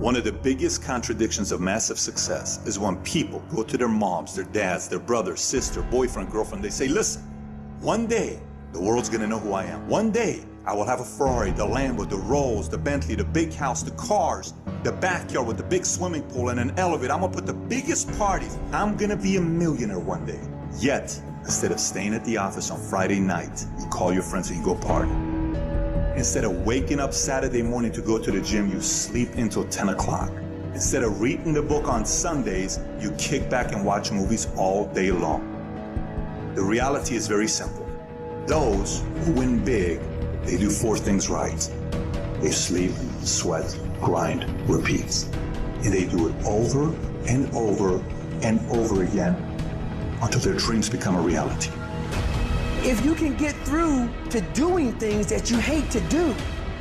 One of the biggest contradictions of massive success is when people go to their moms, their dads, their brother, sister, boyfriend, girlfriend, they say, listen, one day the world's gonna know who I am. One day I will have a Ferrari, the Lambo, the Rolls, the Bentley, the big house, the cars, the backyard with the big swimming pool and an elevator. I'm gonna put the biggest parties. I'm gonna be a millionaire one day. Yet, instead of staying at the office on Friday night, you call your friends and you go party. Instead of waking up Saturday morning to go to the gym, you sleep until 10 o'clock. Instead of reading the book on Sundays, you kick back and watch movies all day long. The reality is very simple. Those who win big, they do four things right. They sleep, sweat, grind, repeat. And they do it over and over and over again until their dreams become a reality. If you can get through to doing things that you hate to do,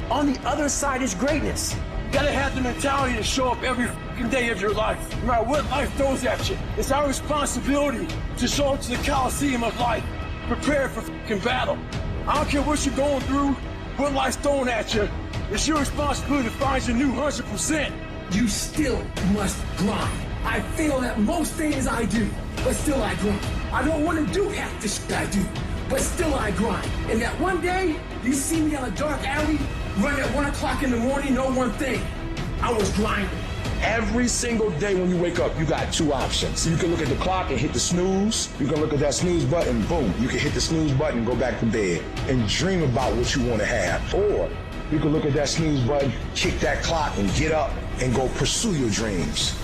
on the other side is greatness. You gotta have the mentality to show up every day of your life, no matter what life throws at you. It's our responsibility to show up to the Coliseum of life, prepared for battle. I don't care what you're going through, what life's throwing at you. It's your responsibility to find your new 100%. You still must grind. I fail at most things I do, but still I grind. I don't want to do half the shit I do, but still I grind. And that one day, you see me on a dark alley, run at 1 o'clock in the morning, know one thing, I was grinding. Every single day when you wake up, you got two options. You can look at the clock and hit the snooze. You can look at that snooze button, boom. You can hit the snooze button and go back to bed and dream about what you want to have. Or you can look at that snooze button, kick that clock and get up and go pursue your dreams.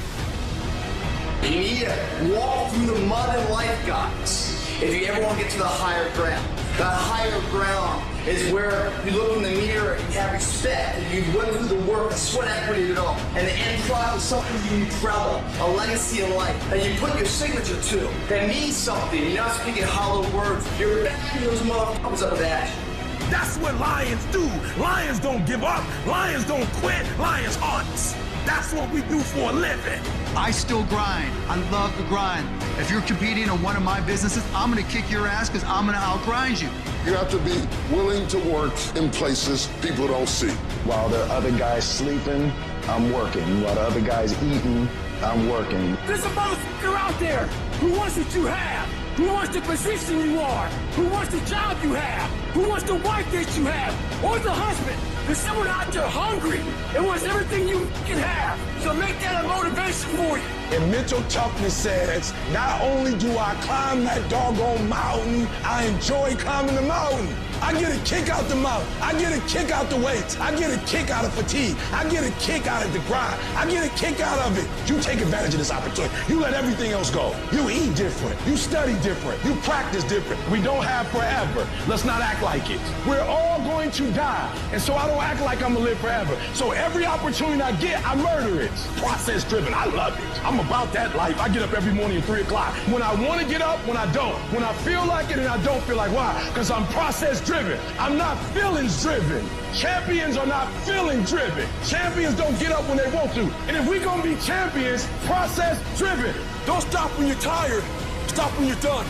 You need to walk through the mud in life, guys, if you ever want to get to the higher ground. That higher ground is where you look in the mirror and you have respect, and you went through the work, the sweat equity of it all. And the end product is something you proud of, a legacy in life, that you put your signature to, that means something. You're not speaking hollow words. You're backing those motherfuckers up with action. That's what lions do. Lions don't give up. Lions don't quit. Lions hunt. That's what we do for a living. I still grind. I love the grind. If you're competing in one of my businesses, I'm going to kick your ass because I'm going to outgrind you. You have to be willing to work in places people don't see. While the other guy's sleeping, I'm working. While the other guy's eating, I'm working. There's a motherfucker out there who wants what you have, who wants the position you are, who wants the job you have, who wants the wife that you have, or the husband. There's someone out there hungry and wants everything you can have. So make that a motivation for you. And mental toughness says, not only do I climb that doggone mountain, I enjoy climbing the mountain. I get a kick out the mountain. I get a kick out the weights. I get a kick out of fatigue. I get a kick out of the grind. I get a kick out of it. You take advantage of this opportunity. You let everything else go. You eat different. You study different. You practice different. We don't have forever. Let's not act like it. We're all going to die. And so I don't act like I'm going to live forever. So every opportunity I get, I murder it. Process driven. I love it. I'm about that life. I get up every morning at 3 o'clock. When I want to get up, when I don't. When I feel like it and I don't feel like, why? Because I'm process driven. I'm not feelings driven. Champions are not feeling driven. Champions don't get up when they want to. And if we're going to be champions, process driven. Don't stop when you're tired. Stop when you're done.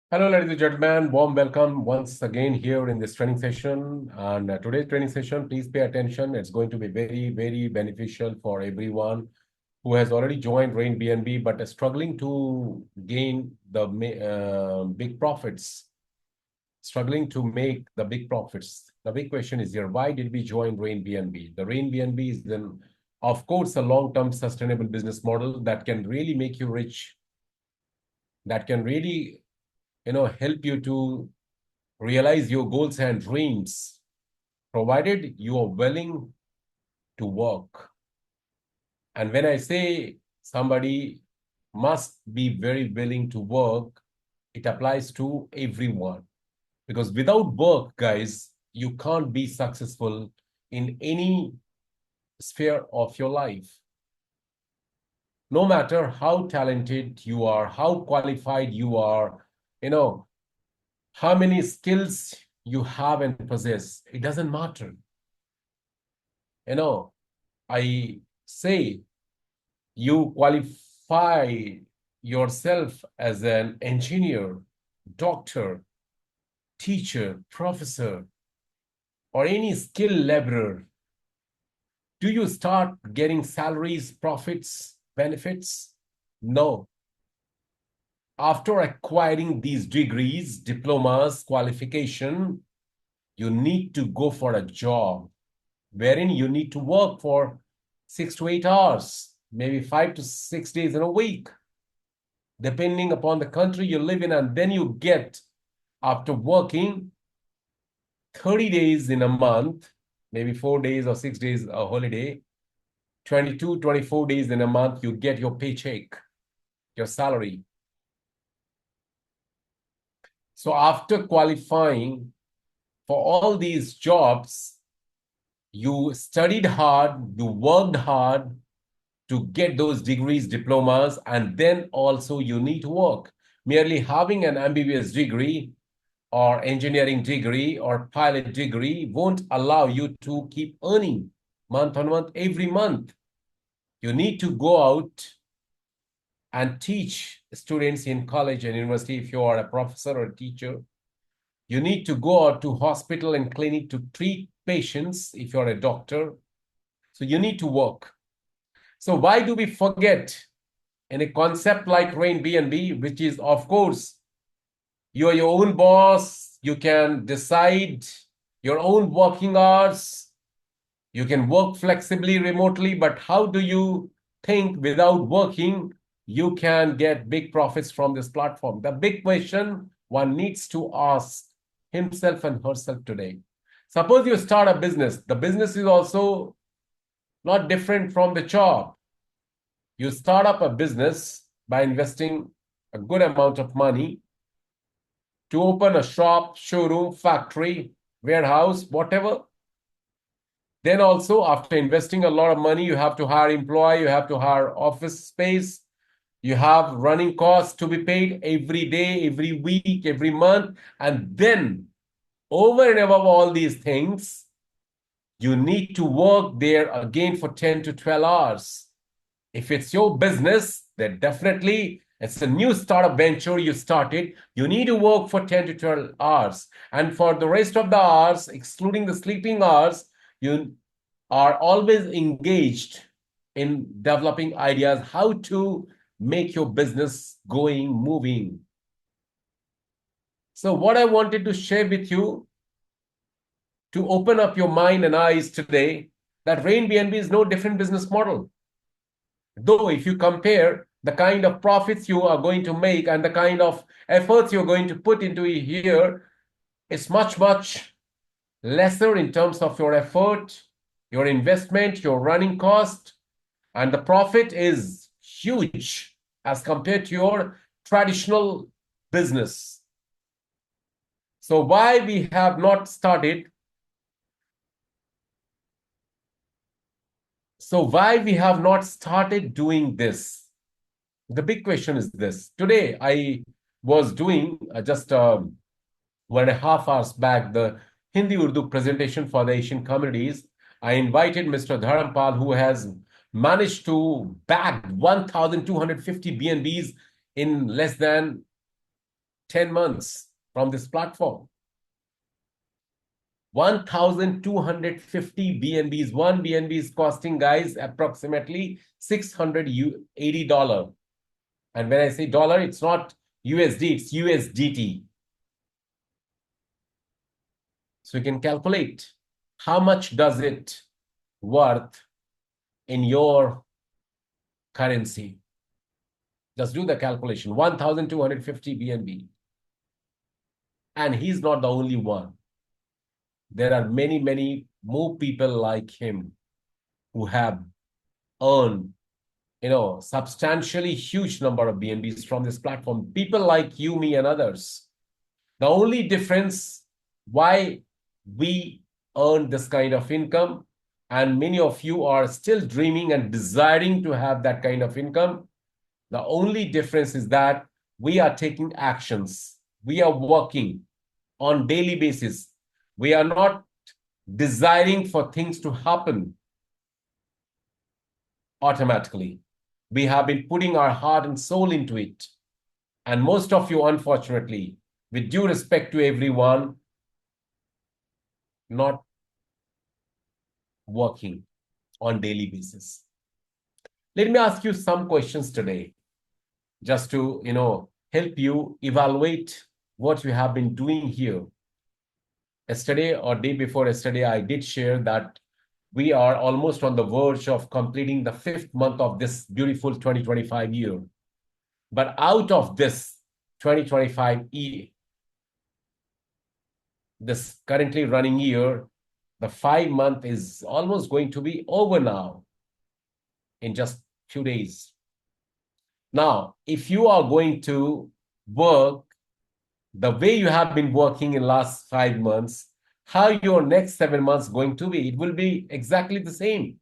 Hello, ladies and gentlemen. Warm welcome once again here in this training session. And today's training session, please pay attention. It's going to be very, very beneficial for everyone who has already joined RainBNB but is struggling to gain the big profits, struggling to make the big profits. The big question is here, why did we join RainBNB? The RainBNB is then, of course, a long-term sustainable business model that can really make you rich, that can really help you to realize your goals and dreams, provided you are willing to work. And when I say somebody must be very willing to work, it applies to everyone. Because without work, guys, you can't be successful in any sphere of your life. no matter how talented you are, how qualified you are, how many skills you have and possess, it doesn't matter. I say you qualify yourself as an engineer, doctor, teacher, professor, or any skilled laborer. Do you start getting salaries, profits, benefits? No. After acquiring these degrees, diplomas, qualification, you need to go for a job wherein you need to work for 6 to 8 hours, maybe 5 to 6 days in a week, depending upon the country you live in. And then you get, after working 30 days in a month, maybe 4 days or 6 days a holiday, 22, 24 days in a month, you get your paycheck, your salary. So after qualifying for all these jobs, you studied hard, you worked hard to get those degrees, diplomas, and then also you need to work. Merely having an MBBS degree or engineering degree or pilot degree won't allow you to keep earning month on month, every month. You need to go out and teach students in college and university. If you are a professor or a teacher, you need to go out to hospital and clinic to treat patients if you're a doctor. So you need to work. So why do we forget in a concept like RainBNB, which is, of course, you are your own boss, you can decide your own working hours, you can work flexibly, remotely, but how do you think without working, you can get big profits from this platform? The big question one needs to ask himself and herself today. Suppose you start a business. The business is also not different from the job. You start up a business by investing a good amount of money to open a shop, showroom, factory, warehouse, whatever. Then also, after investing a lot of money, you have to hire employee, you have to hire office space, you have running costs to be paid every day, every week, every month. And then, over and above all these things, you need to work there again for 10 to 12 hours. If it's your business, then definitely it's a new startup venture you started. You need to work for 10 to 12 hours. And for the rest of the hours, excluding the sleeping hours, you are always engaged in developing ideas how to make your business going, moving. So what I wanted to share with you to open up your mind and eyes today, that RainBNB is no different business model. Though if you compare the kind of profits you are going to make and the kind of efforts you're going to put into here, it's much, much lesser in terms of your effort, your investment, your running cost, and the profit is huge as compared to your traditional business. So why we have not started? So why we have not started doing this? The big question is this. Today, I was doing just 1.5 hours back, the Hindi-Urdu presentation for the Asian communities. I invited Mr. Dharampal, who has managed to bag 1,250 BNBs in less than 10 months from this platform. 1,250 BNBs. One BNB is costing, guys, approximately $680. And when I say dollar, it's not USD, it's USDT. So you can calculate how much does it worth in your currency. Just do the calculation, 1,250 BNB. And he's not the only one. There are many, many more people like him who have earned, substantially huge number of BNBs from this platform. People like you, me, and others. The only difference why we earn this kind of income and many of you are still dreaming and desiring to have that kind of income. The only difference is that we are taking actions. We are working on daily basis. We are not desiring for things to happen automatically. We have been putting our heart and soul into it. And most of you, unfortunately, with due respect to everyone, not working on daily basis. Let me ask you some questions today, just to, help you evaluate what you have been doing here. Yesterday or day before yesterday, I did share that we are almost on the verge of completing the 5th month of this beautiful 2025 year. But out of this 2025 year, this currently running year, the 5 month is almost going to be over now in just few days. Now, if you are going to work the way you have been working in last 5 months, how your next 7 months going to be? It will be exactly the same.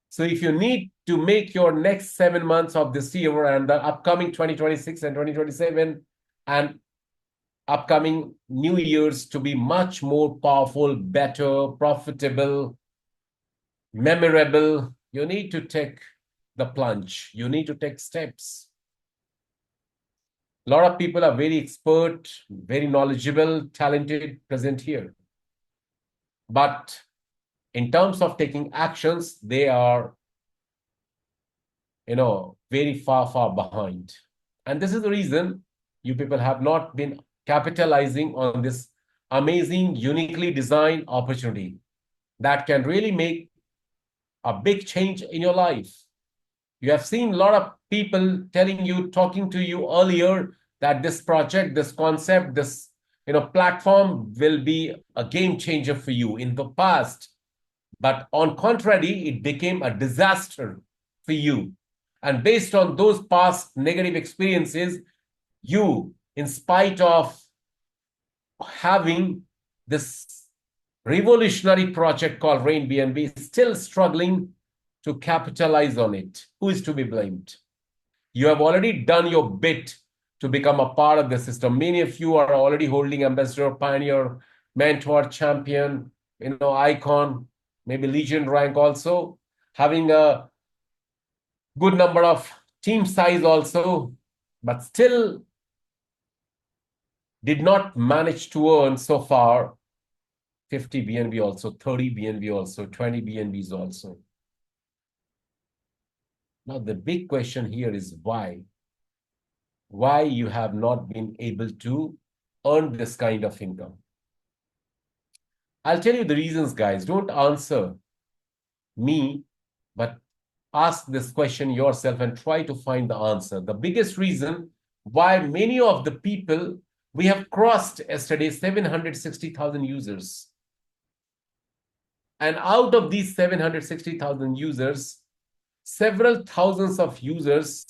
So if you need to make your next 7 months of this year and the upcoming 2026 and 2027 and upcoming new years to be much more powerful, better, profitable, memorable, you need to take the plunge. You need to take steps. A lot of people are very expert, very knowledgeable, talented, present here. But in terms of taking actions, they are, very far behind. And this is the reason you people have not been capitalizing on this amazing, uniquely designed opportunity that can really make a big change in your life. You have seen a lot of people telling you, talking to you earlier that this project, this concept, this platform will be a game changer for you in the past. But on contrary, it became a disaster for you. And based on those past negative experiences, you, in spite of having this revolutionary project called RainBNB, still struggling to capitalize on it. Who is to be blamed? You have already done your bit to become a part of the system. Many of you are already holding ambassador, pioneer, mentor, champion, icon, maybe legion rank also, having a good number of team size also, but still did not manage to earn so far 50 BNB also, 30 BNB also, 20 BNBs also. Now, the big question here is why? Why you have not been able to earn this kind of income? I'll tell you the reasons, guys. Don't answer me, but ask this question yourself and try to find the answer. The biggest reason why many of the people, we have crossed yesterday 760,000 users. And out of these 760,000 users, several thousands of users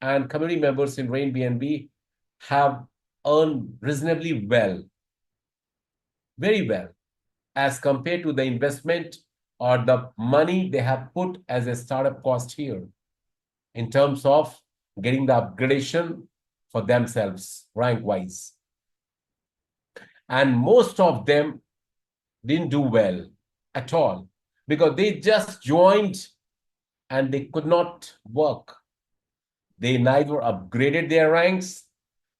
and community members in RainBNB have earned reasonably well, very well, as compared to the investment or the money they have put as a startup cost here in terms of getting the upgradation for themselves rank-wise. And most of them didn't do well at all because they just joined and they could not work. They neither upgraded their ranks,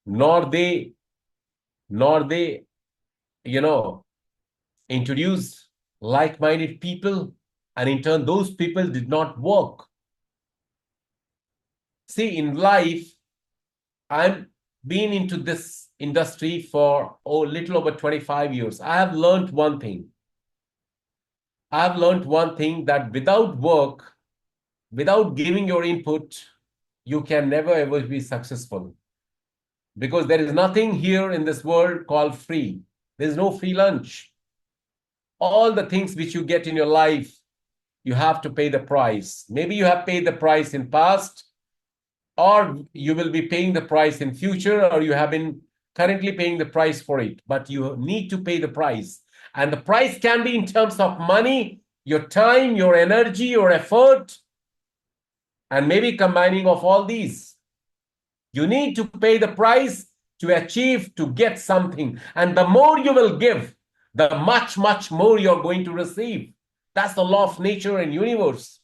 nor they introduced like-minded people, and in turn, those people did not work. See, in life, I've been into this industry for a little over 25 years. I have learned one thing. I have learned one thing, that without work, without giving your input, you can never ever be successful. Because there is nothing here in this world called free. There is no free lunch. All the things which you get in your life, you have to pay the price. Maybe you have paid the price in past, or you will be paying the price in future, or you have been currently paying the price for it. But you need to pay the price. And the price can be in terms of money, your time, your energy, your effort, and maybe combining of all these. You need to pay the price to achieve, to get something. And the more you will give, the much, much more you're going to receive. That's the law of nature and universe.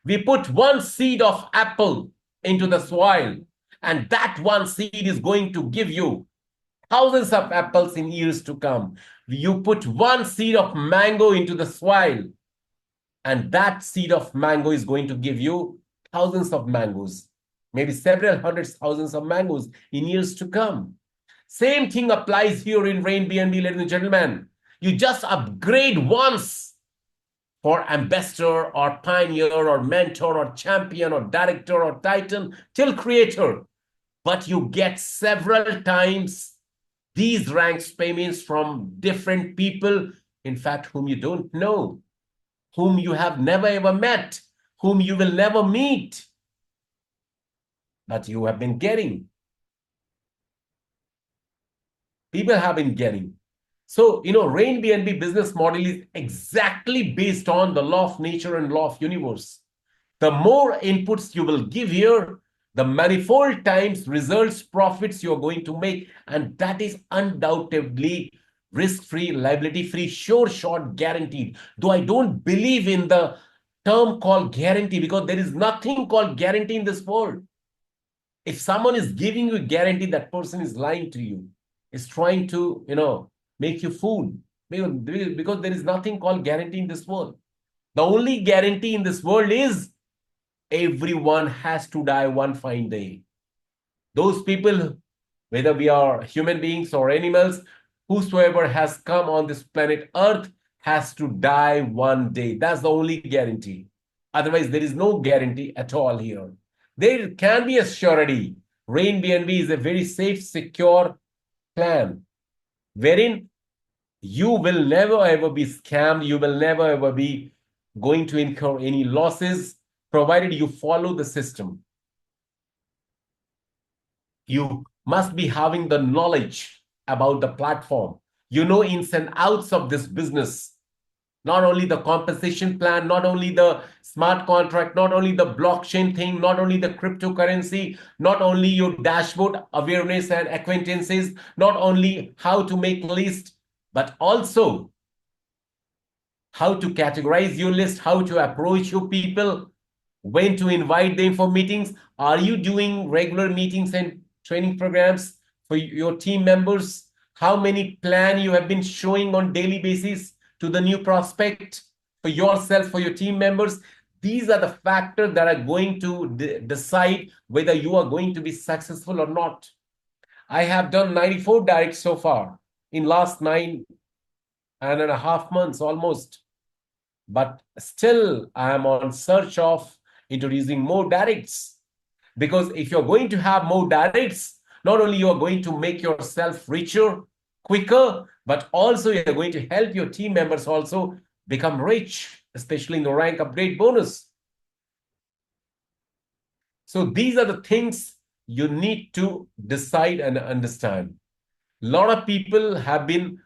We put one seed of apple into the soil, and that one seed is going to give you thousands of apples in years to come. You put one seed of mango into the soil, and that seed of mango is going to give you thousands of mangoes, maybe several hundreds, thousands of mangoes in years to come. Same thing applies here in RainBNB, ladies and gentlemen. You just upgrade once for ambassador or pioneer or mentor or champion or director or titan till creator. But you get several times these ranks payments from different people, in fact, whom you don't know, whom you have never ever met, whom you will never meet, but you have been getting. People have been getting. So, RainBNB business model is exactly based on the law of nature and law of universe. The more inputs you will give here, the manifold times results, profits you're going to make. And that is undoubtedly risk-free, liability-free, sure shot guaranteed. Though I don't believe in the term called guarantee, because there is nothing called guarantee in this world. If someone is giving you a guarantee, that person is lying to you, is trying to, make you fool. Because there is nothing called guarantee in this world. The only guarantee in this world is everyone has to die one fine day. Those people, whether we are human beings or animals, whosoever has come on this planet Earth has to die one day. That's the only guarantee. Otherwise, there is no guarantee at all here. There can be a surety. RainBNB is a very safe, secure plan, wherein you will never ever be scammed. You will never ever be going to incur any losses, provided you follow the system. You must be having the knowledge about the platform. You know ins and outs of this business. Not only the compensation plan, not only the smart contract, not only the blockchain thing, not only the cryptocurrency, not only your dashboard awareness and acquaintances, not only how to make list, but also how to categorize your list, how to approach your people, when to invite them for meetings. Are you doing regular meetings and training programs for your team members? How many plan you have been showing on daily basis to the new prospect, for yourself, for your team members? These are the factors that are going to decide whether you are going to be successful or not. I have done 94 directs so far in last 9.5 months almost. But still, I am on search of introducing more directs. Because if you're going to have more directs, not only you are going to make yourself richer, quicker, but also you're going to help your team members also become rich, especially in the rank upgrade bonus. So these are the things you need to decide and understand. A lot of people have been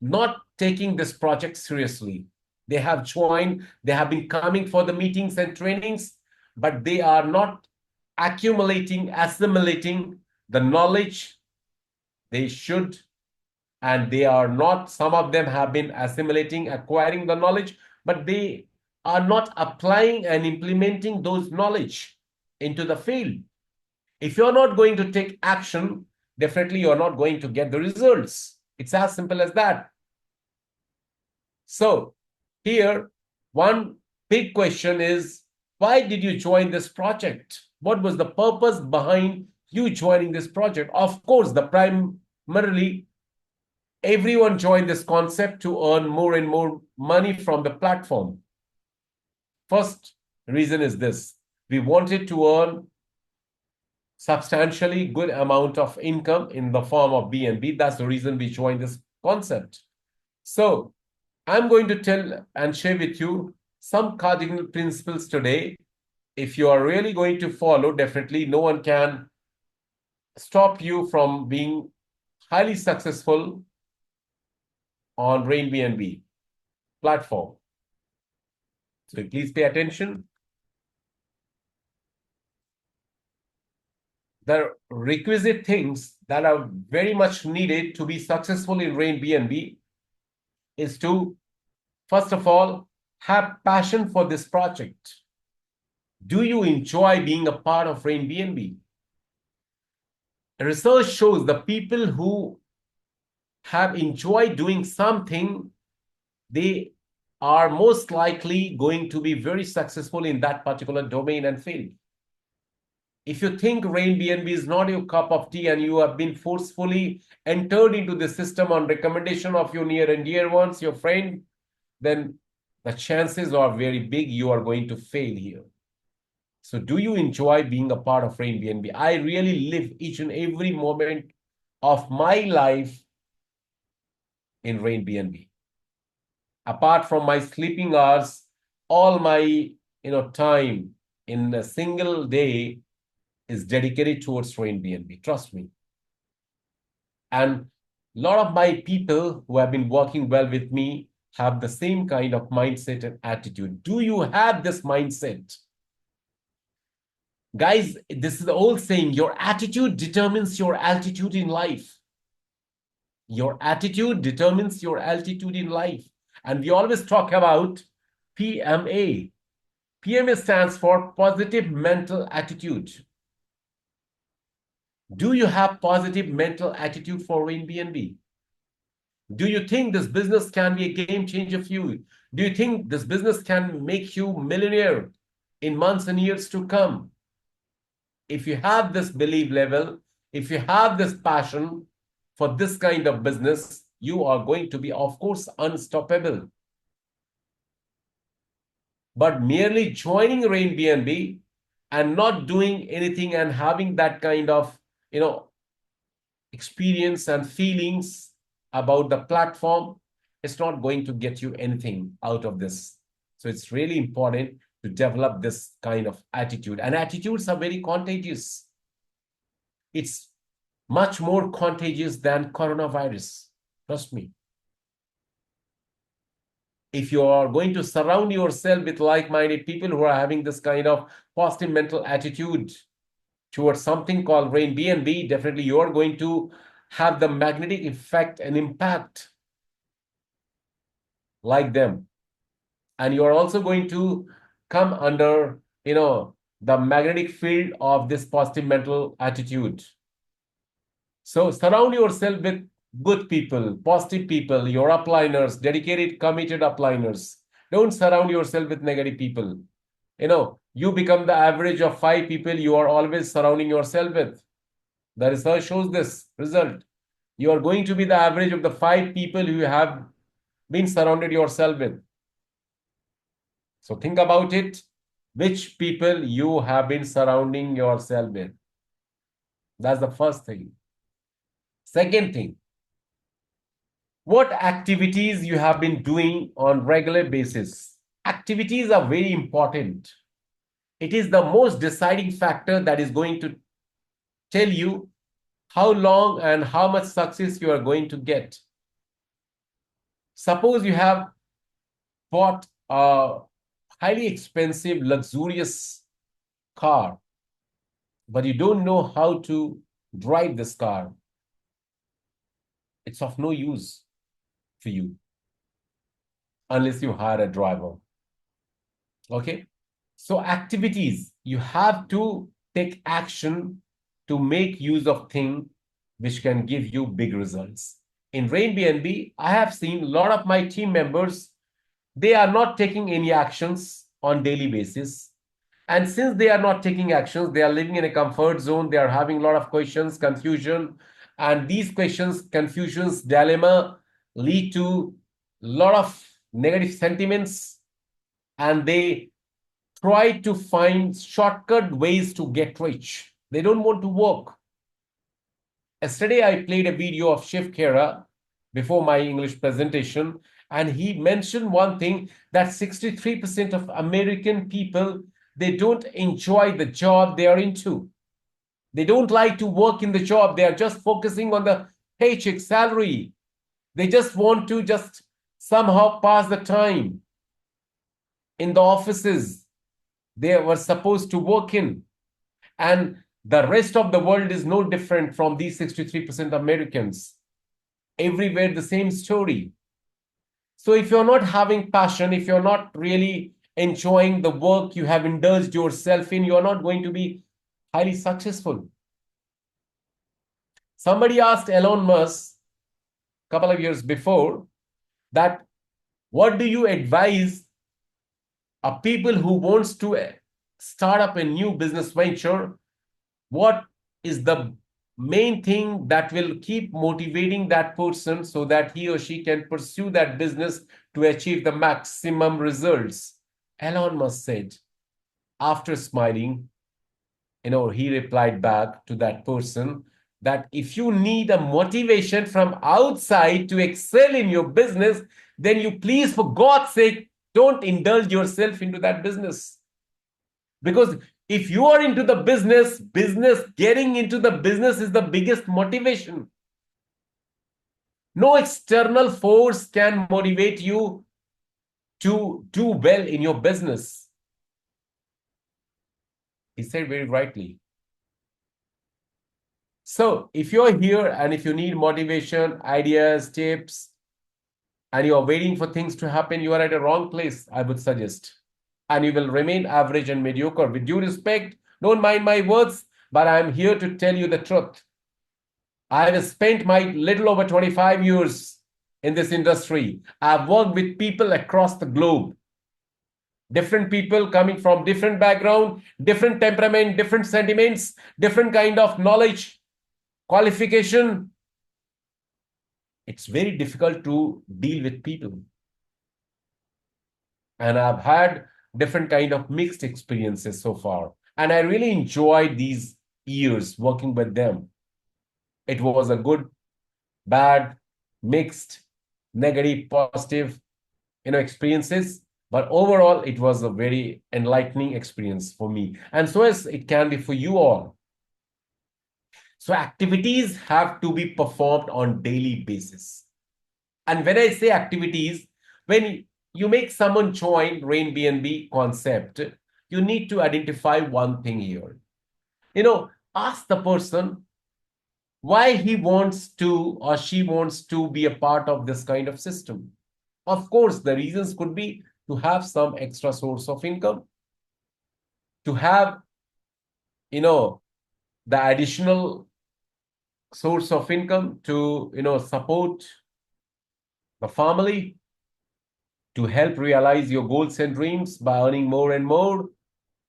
not taking this project seriously. They have joined, they have been coming for the meetings and trainings, but they are not accumulating, assimilating the knowledge they should. And they are not, some of them have been assimilating, acquiring the knowledge, but they are not applying and implementing those knowledge into the field. If you're not going to take action, definitely you're not going to get the results. It's as simple as that. So here, one big question is, why did you join this project? What was the purpose behind you joining this project? Of course, primarily, everyone joined this concept to earn more and more money from the platform. First reason is this: we wanted to earn substantially good amount of income in the form of BNB. That's the reason we joined this concept. So I'm going to tell and share with you some cardinal principles today. If you are really going to follow, definitely no one can stop you from being highly successful on RainBNB platform. So please pay attention. The requisite things that are very much needed to be successful in RainBNB is to, first of all, have passion for this project. Do you enjoy being a part of RainBNB? Research shows the people who have enjoyed doing something, they are most likely going to be very successful in that particular domain and field. If you think RainBNB is not your cup of tea and you have been forcefully entered into the system on recommendation of your near and dear ones, your friend, then the chances are very big you are going to fail here. So do you enjoy being a part of RainBNB? I really live each and every moment of my life in RainBNB. Apart from my sleeping hours, all my time in a single day is dedicated towards RainBNB. Trust me. And a lot of my people who have been working well with me have the same kind of mindset and attitude. Do you have this mindset? Guys, this is the old saying, your attitude determines your altitude in life. Your attitude determines your altitude in life. And we always talk about PMA. PMA stands for positive mental attitude. Do you have positive mental attitude for RainBNB? Do you think this business can be a game changer for you? Do you think this business can make you millionaire in months and years to come? If you have this belief level, if you have this passion for this kind of business, you are going to be, of course, unstoppable. But merely joining RainBNB and not doing anything and having that kind of, experience and feelings about the platform, it's not going to get you anything out of this. So it's really important to develop this kind of attitude. And attitudes are very contagious. It's much more contagious than coronavirus. Trust me. If you are going to surround yourself with like-minded people who are having this kind of positive mental attitude towards something called RainBNB, definitely you are going to have the magnetic effect and impact like them. And you are also going to come under, the magnetic field of this positive mental attitude. So surround yourself with good people, positive people, your upliners, dedicated, committed upliners. Don't surround yourself with negative people. You become the average of 5 people you are always surrounding yourself with. The research shows this result. You are going to be the average of the 5 people you have been surrounded yourself with. So think about it. Which people you have been surrounding yourself with. That's the first thing. Second thing, what activities you have been doing on regular basis. Activities are very important. It is the most deciding factor that is going to tell you how long and how much success you are going to get. Suppose you have bought a highly expensive, luxurious car, but you don't know how to drive this car. It's of no use for you unless you hire a driver. Okay? So activities, you have to take action to make use of things which can give you big results. In RainBNB, I have seen a lot of my team members, they are not taking any actions on daily basis. And since they are not taking actions, they are living in a comfort zone. They are having a lot of questions, confusion. And these questions, confusions, dilemma lead to a lot of negative sentiments. And they try to find shortcut ways to get rich. They don't want to work. Yesterday, I played a video of Shiv Khera before my English presentation, and he mentioned one thing, that 63% of American people, they don't enjoy the job they are into. They don't like to work in the job. They are just focusing on the paycheck, salary. They just want to just somehow pass the time in the offices they were supposed to work in. And the rest of the world is no different from these 63% Americans. Everywhere the same story. So if you're not having passion, if you're not really enjoying the work you have indulged yourself in, you're not going to be highly successful. Somebody asked Elon Musk a couple of years before that, what do you advise a people who wants to start up a new business venture? What is the main thing that will keep motivating that person so that he or she can pursue that business to achieve the maximum results? Elon Musk said, after smiling, he replied back to that person that if you need a motivation from outside to excel in your business, then you please, for God's sake, don't indulge yourself into that business. Because if you are into the business, getting into the business is the biggest motivation. No external force can motivate you to do well in your business. He said very rightly. So if you're here and if you need motivation, ideas, tips, and you are waiting for things to happen, you are at a wrong place, I would suggest. And you will remain average and mediocre. With due respect, don't mind my words, but I'm here to tell you the truth. I have spent my little over 25 years in this industry. I've worked with people across the globe. Different people coming from different background, different temperament, different sentiments, different kind of knowledge, qualification. It's very difficult to deal with people. And I've had different kind of mixed experiences so far. And I really enjoyed these years working with them. It was a good, bad, mixed, negative, positive, experiences. But overall, it was a very enlightening experience for me. And so as it can be for you all. So activities have to be performed on daily basis. And when I say activities, when you make someone join RainBNB concept, you need to identify one thing here. Ask the person why he wants to or she wants to be a part of this kind of system. Of course, the reasons could be to have some extra source of income, to have, the additional source of income to, support the family, to help realize your goals and dreams by earning more and more,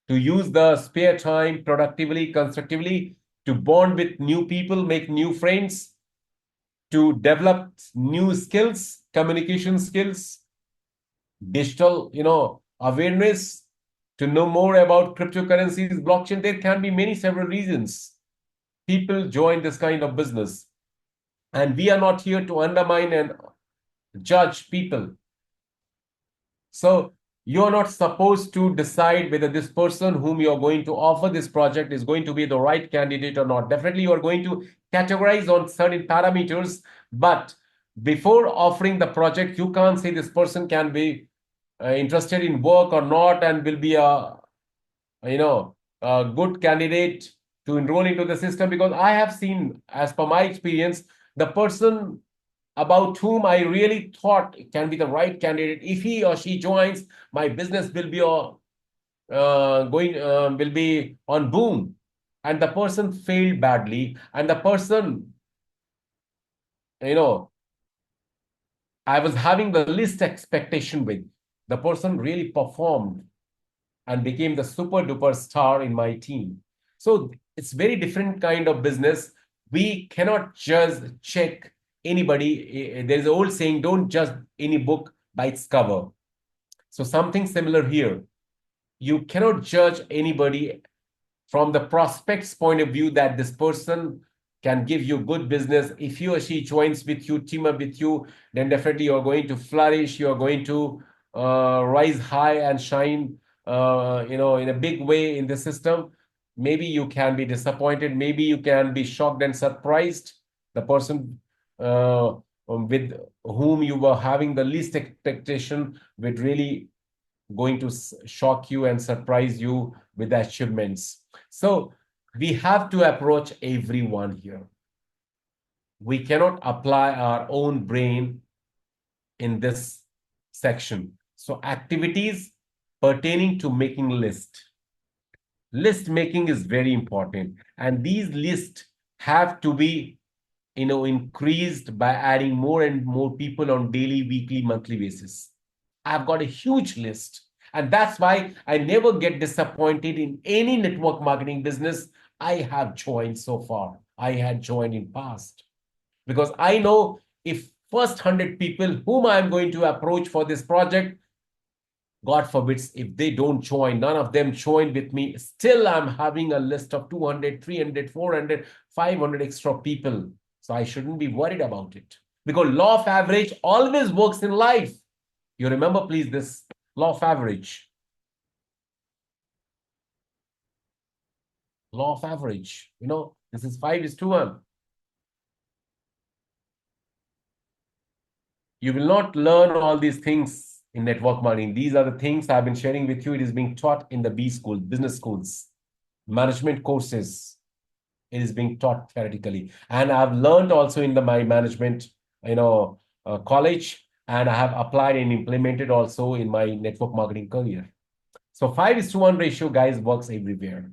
to use the spare time productively, constructively, to bond with new people, make new friends, to develop new skills, communication skills, digital, awareness, to know more about cryptocurrencies, blockchain. There can be several reasons people join this kind of business. And we are not here to undermine and judge people. So you're not supposed to decide whether this person whom you're going to offer this project is going to be the right candidate or not. Definitely, you are going to categorize on certain parameters. But before offering the project, you can't say this person can be interested in work or not and will be a good candidate to enroll into the system. Because I have seen, as per my experience, the person about whom I really thought can be the right candidate, if he or she joins, my business will be will be on boom. And the person failed badly, and the person, I was having the least expectation with. The person really performed and became the super duper star in my team. So it's very different kind of business. We cannot just check anybody. There's an old saying, don't judge any book by its cover. So something similar here. You cannot judge anybody from the prospect's point of view that this person can give you good business. If he or she joins with you, team up with you, then definitely you're going to flourish. You're going to rise high and shine, in a big way in the system. Maybe you can be disappointed. Maybe you can be shocked and surprised. The person with whom you were having the least expectation would really going to shock you and surprise you with the achievements. So we have to approach everyone here. We cannot apply our own brain in this section. So activities pertaining to making list. List making is very important. And these lists have to be increased by adding more and more people on daily, weekly, monthly basis. I've got a huge list. And that's why I never get disappointed in any network marketing business I have joined so far. I had joined in past. Because I know if first 100 people whom I'm going to approach for this project, God forbids, if they don't join, none of them join with me, still I'm having a list of 200, 300, 400, 500 extra people. So I shouldn't be worried about it. Because law of average always works in life. You remember, please, this law of average. Law of average. This is 5:1. You will not learn all these things in network marketing. These are the things I've been sharing with you. It is being taught in the B school, business schools, management courses. It is being taught theoretically. And I've learned also in my management, college, and I have applied and implemented also in my network marketing career. So 5:1 ratio, guys, works everywhere.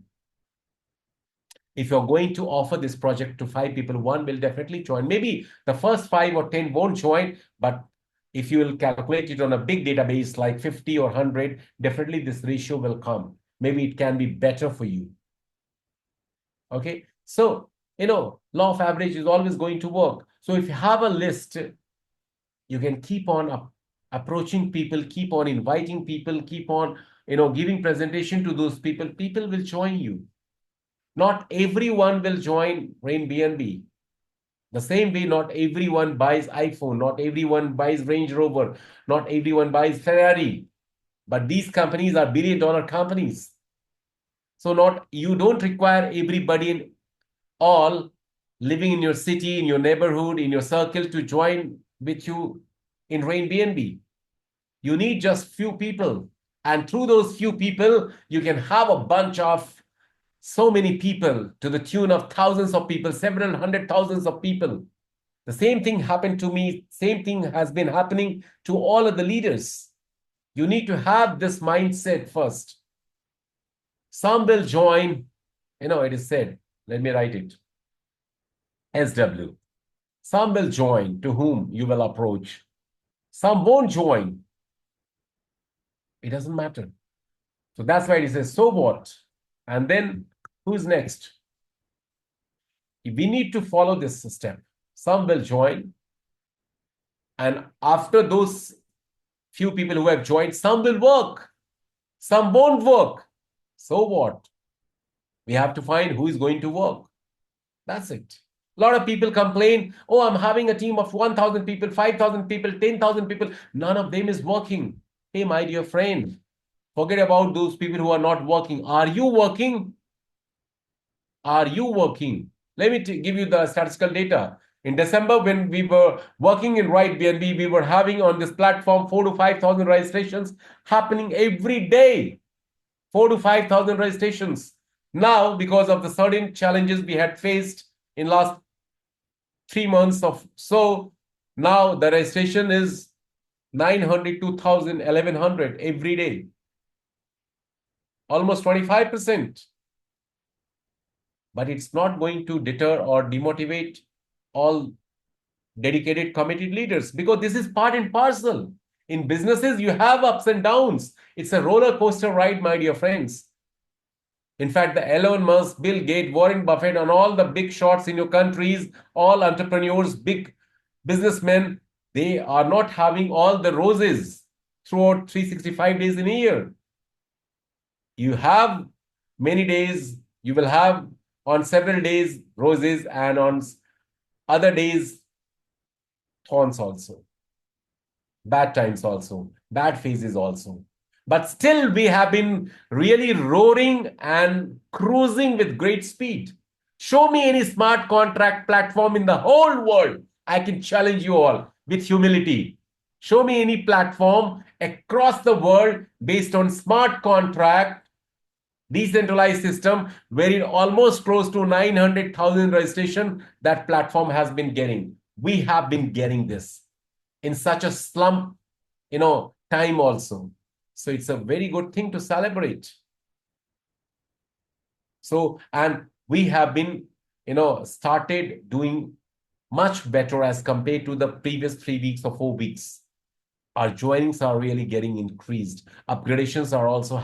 If you're going to offer this project to 5 people, 1 will definitely join. Maybe the first 5 or 10 won't join, but if you will calculate it on a big database like 50 or 100, definitely this ratio will come. Maybe it can be better for you. Okay. So, law of average is always going to work. So if you have a list, you can keep on approaching people, keep on inviting people, keep on, giving presentation to those people. People will join you. Not everyone will join RainBNB. The same way, not everyone buys iPhone, not everyone buys Range Rover, not everyone buys Ferrari. But these companies are billion-dollar companies. So you don't require everybody in all living in your city, in your neighborhood, in your circle to join with you in RainBNB. You need just few people. And through those few people, you can have a bunch of so many people to the tune of thousands of people, several hundred thousands of people. The same thing happened to me. Same thing has been happening to all of the leaders. You need to have this mindset first. Some will join, it is said, let me write it, SW. Some will join to whom you will approach. Some won't join. It doesn't matter. So that's why it says, so what? And then who's next? We need to follow this step. Some will join. And after those few people who have joined, some will work. Some won't work. So what? We have to find who is going to work. That's it. A lot of people complain, oh, I'm having a team of 1,000 people, 5,000 people, 10,000 people. None of them is working. Hey, my dear friend, forget about those people who are not working. Are you working? Are you working? Let me give you the statistical data. In December, when we were working in RainBNB, we were having on this platform 4,000 to 5,000 registrations happening every day. 4,000 to 5,000 registrations. Now, because of the certain challenges we had faced in last 3 months of so, now the registration is 900, 2,000, 1,100 every day. Almost 25%. But it's not going to deter or demotivate all dedicated, committed leaders, because this is part and parcel. In businesses, you have ups and downs. It's a roller coaster ride, my dear friends. In fact, the Elon Musk, Bill Gates, Warren Buffett, and all the big shots in your countries, all entrepreneurs, big businessmen, they are not having all the roses throughout 365 days in a year. You have many days, you will have on several days roses, and on other days thorns also. Bad times also, bad phases also. But still, we have been really roaring and cruising with great speed. Show me any smart contract platform in the whole world I can challenge you all with humility. Show me any platform across the world based on smart contract, decentralized system, wherein almost close to 900,000 registration that platform has been getting. We have been getting this in such a slump, time also. So it's a very good thing to celebrate. So, and we have been, started doing much better as compared to the previous 3 weeks or 4 weeks. Our joinings are really getting increased. Upgradations are also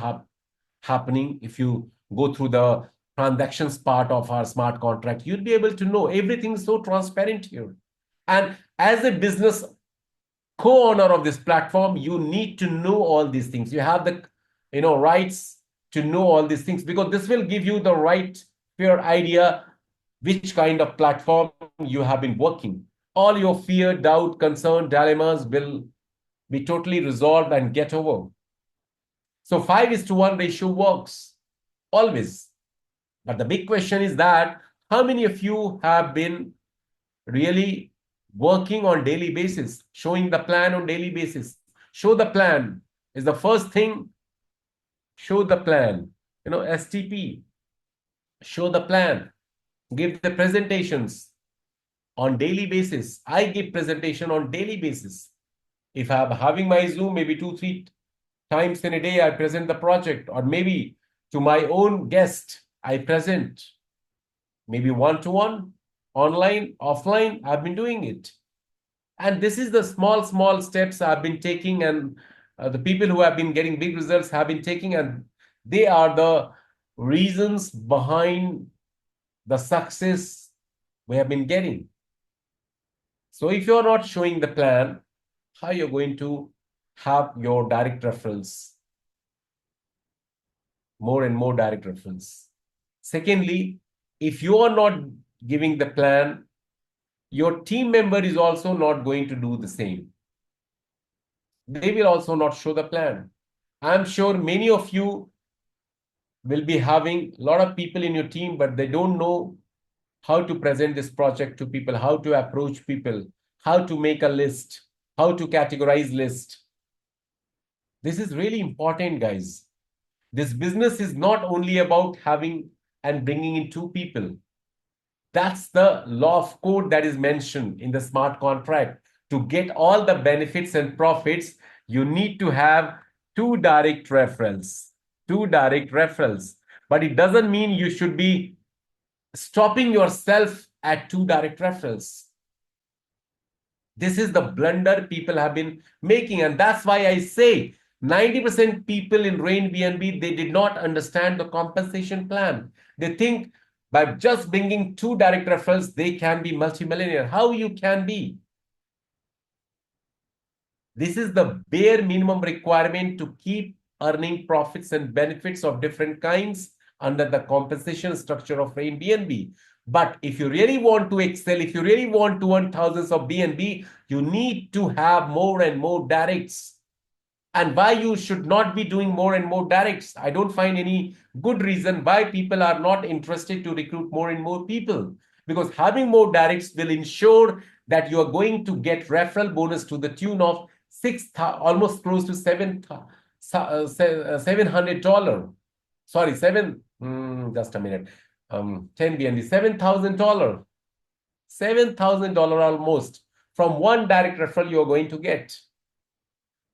happening. If you go through the transactions part of our smart contract, you'll be able to know everything is so transparent here. And as a business co-owner of this platform, you need to know all these things. You have the rights to know all these things, because this will give you the right fair idea which kind of platform you have been working. All your fear, doubt, concern, dilemmas will be totally resolved and get over. So 5:1 ratio works always. But the big question is that how many of you have been really working on daily basis, showing the plan on daily basis? Show the plan is the first thing. Show the plan, STP, show the plan, give the presentations on daily basis. I give presentation on daily basis. If I'm having my Zoom, maybe 2-3 times in a day, I present the project, or maybe to my own guest, I present, maybe one-to-one, online, offline, I've been doing it. And this is the small steps I've been taking, and the people who have been getting big results have been taking, and they are the reasons behind the success we have been getting. So if you're not showing the plan, how you're going to have your direct referrals, more and more direct referrals. Secondly, if you are not giving the plan, your team member is also not going to do the same. They will also not show the plan. I'm sure many of you will be having a lot of people in your team, but they don't know how to present this project to people, how to approach people, how to make a list, how to categorize list. This is really important, guys. This business is not only about having and bringing in 2 people. That's the law of code that is mentioned in the smart contract. To get all the benefits and profits, you need to have 2 direct referrals. 2 direct referrals. But it doesn't mean you should be stopping yourself at 2 direct referrals. This is the blunder people have been making. And that's why I say 90% people in RainBNB, they did not understand the compensation plan. They think by just bringing 2 direct referrals, they can be multimillionaire. How you can be? This is the bare minimum requirement to keep earning profits and benefits of different kinds under the compensation structure of RainBNB. But if you really want to excel, if you really want to earn thousands of BNB, you need to have more and more directs. And why you should not be doing more and more directs? I don't find any good reason why people are not interested to recruit more and more people. Because having more directs will ensure that you are going to get referral bonus to the tune of almost close to $700. Sorry, just a minute. 10 BNB, $7,000. $7,000 almost from one direct referral you're going to get.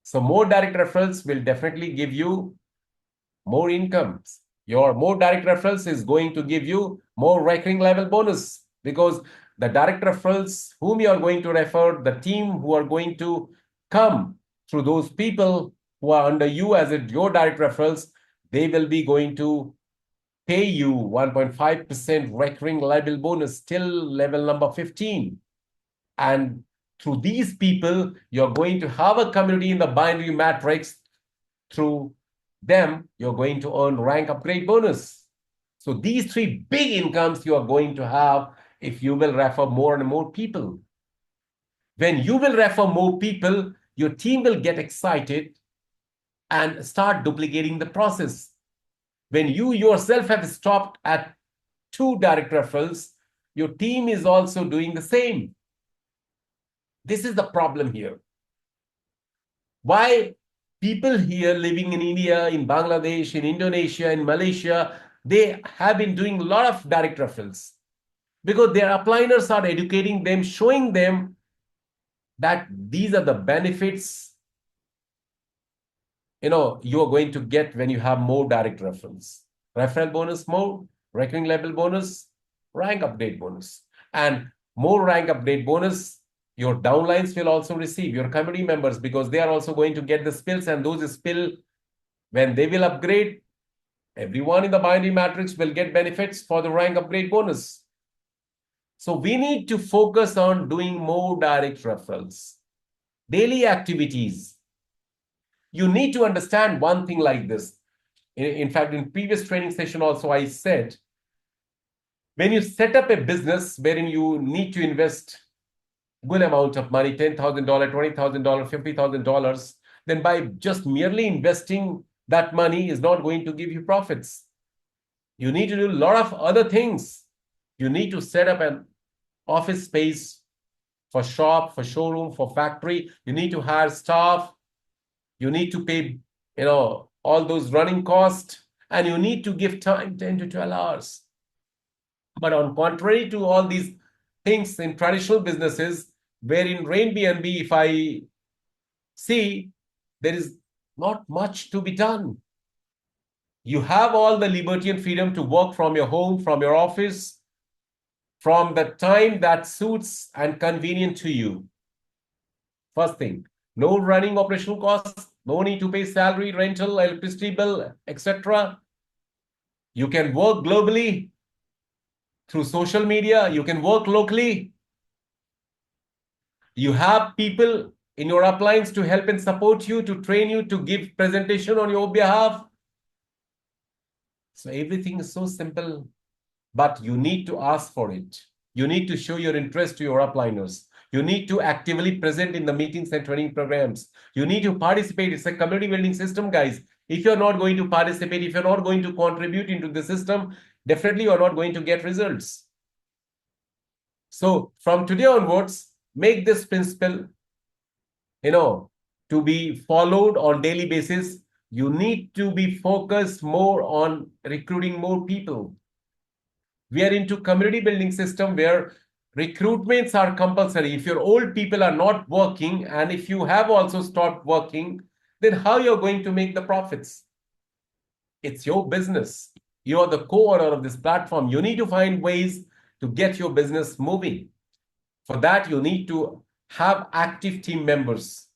So more direct referrals will definitely give you more incomes. Your more direct referrals is going to give you more recurring level bonus, because the direct referrals whom you are going to refer, the team who are going to come through those people who are under you as your direct referrals, they will be going to pay you 1.5% recurring level bonus till level number 15. And through these people, you're going to have a community in the binary matrix. Through them, you're going to earn rank upgrade bonus. So these 3 big incomes you are going to have if you will refer more and more people. When you will refer more people, your team will get excited and start duplicating the process. When you yourself have stopped at 2 direct referrals, your team is also doing the same. This is the problem here. Why people here living in India, in Bangladesh, in Indonesia, in Malaysia, they have been doing a lot of direct referrals because their upliners are educating them, showing them that these are the benefits you are going to get when you have more direct referrals. Referral bonus more, recurring level bonus, rank update bonus. And more rank update bonus, your downlines will also receive, your community members, because they are also going to get the spills, and those spill, when they will upgrade, everyone in the binary matrix will get benefits for the rank upgrade bonus. So we need to focus on doing more direct referrals. Daily activities. You need to understand one thing like this. In fact, in previous training session also, I said, when you set up a business wherein you need to invest good amount of money, $10,000, $20,000, $50,000, then by just merely investing that money is not going to give you profits. You need to do a lot of other things. You need to set up an office space for shop, for showroom, for factory. You need to hire staff. You need to pay, all those running costs, and you need to give time 10 to 12 hours. But on contrary to all these things in traditional businesses, where in RainBNB, if I see, there is not much to be done. You have all the liberty and freedom to work from your home, from your office, from the time that suits and convenient to you. First thing, no running operational costs, no need to pay salary, rental, electricity bill, etc. You can work globally through social media. You can work locally. You have people in your uplines to help and support you, to train you, to give presentation on your behalf. So everything is so simple, but you need to ask for it. You need to show your interest to your upliners. You need to actively present in the meetings and training programs. You need to participate. It's a community building system, guys. If you're not going to participate, if you're not going to contribute into the system, definitely you're not going to get results. So from today onwards, make this principle, to be followed on daily basis. You need to be focused more on recruiting more people. We are into community building system where recruitments are compulsory. If your old people are not working, and if you have also stopped working, then how you're going to make the profits? It's your business. You are the co-owner of this platform. You need to find ways to get your business moving. For that, you need to have active team members.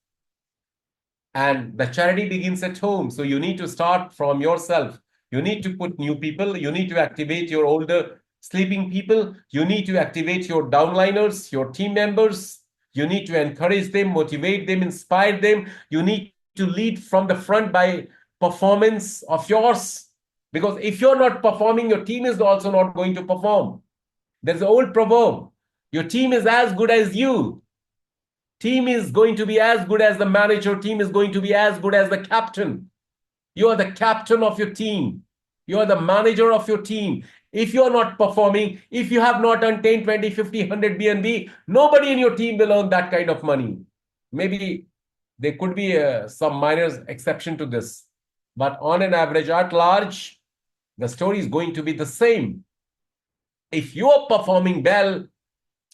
And the charity begins at home. So you need to start from yourself. You need to put new people. You need to activate your older sleeping people. You need to activate your downliners, your team members. You need to encourage them, motivate them, inspire them. You need to lead from the front by performance of yours. Because if you're not performing, your team is also not going to perform. There's an old proverb. Your team is as good as you. Team is going to be as good as the manager. Team is going to be as good as the captain. You are the captain of your team. You are the manager of your team. If you are not performing, if you have not earned 10, 20, 50, 100 BNB, nobody in your team will earn that kind of money. Maybe there could be some minor exception to this. But on an average, at large, the story is going to be the same. If you are performing well,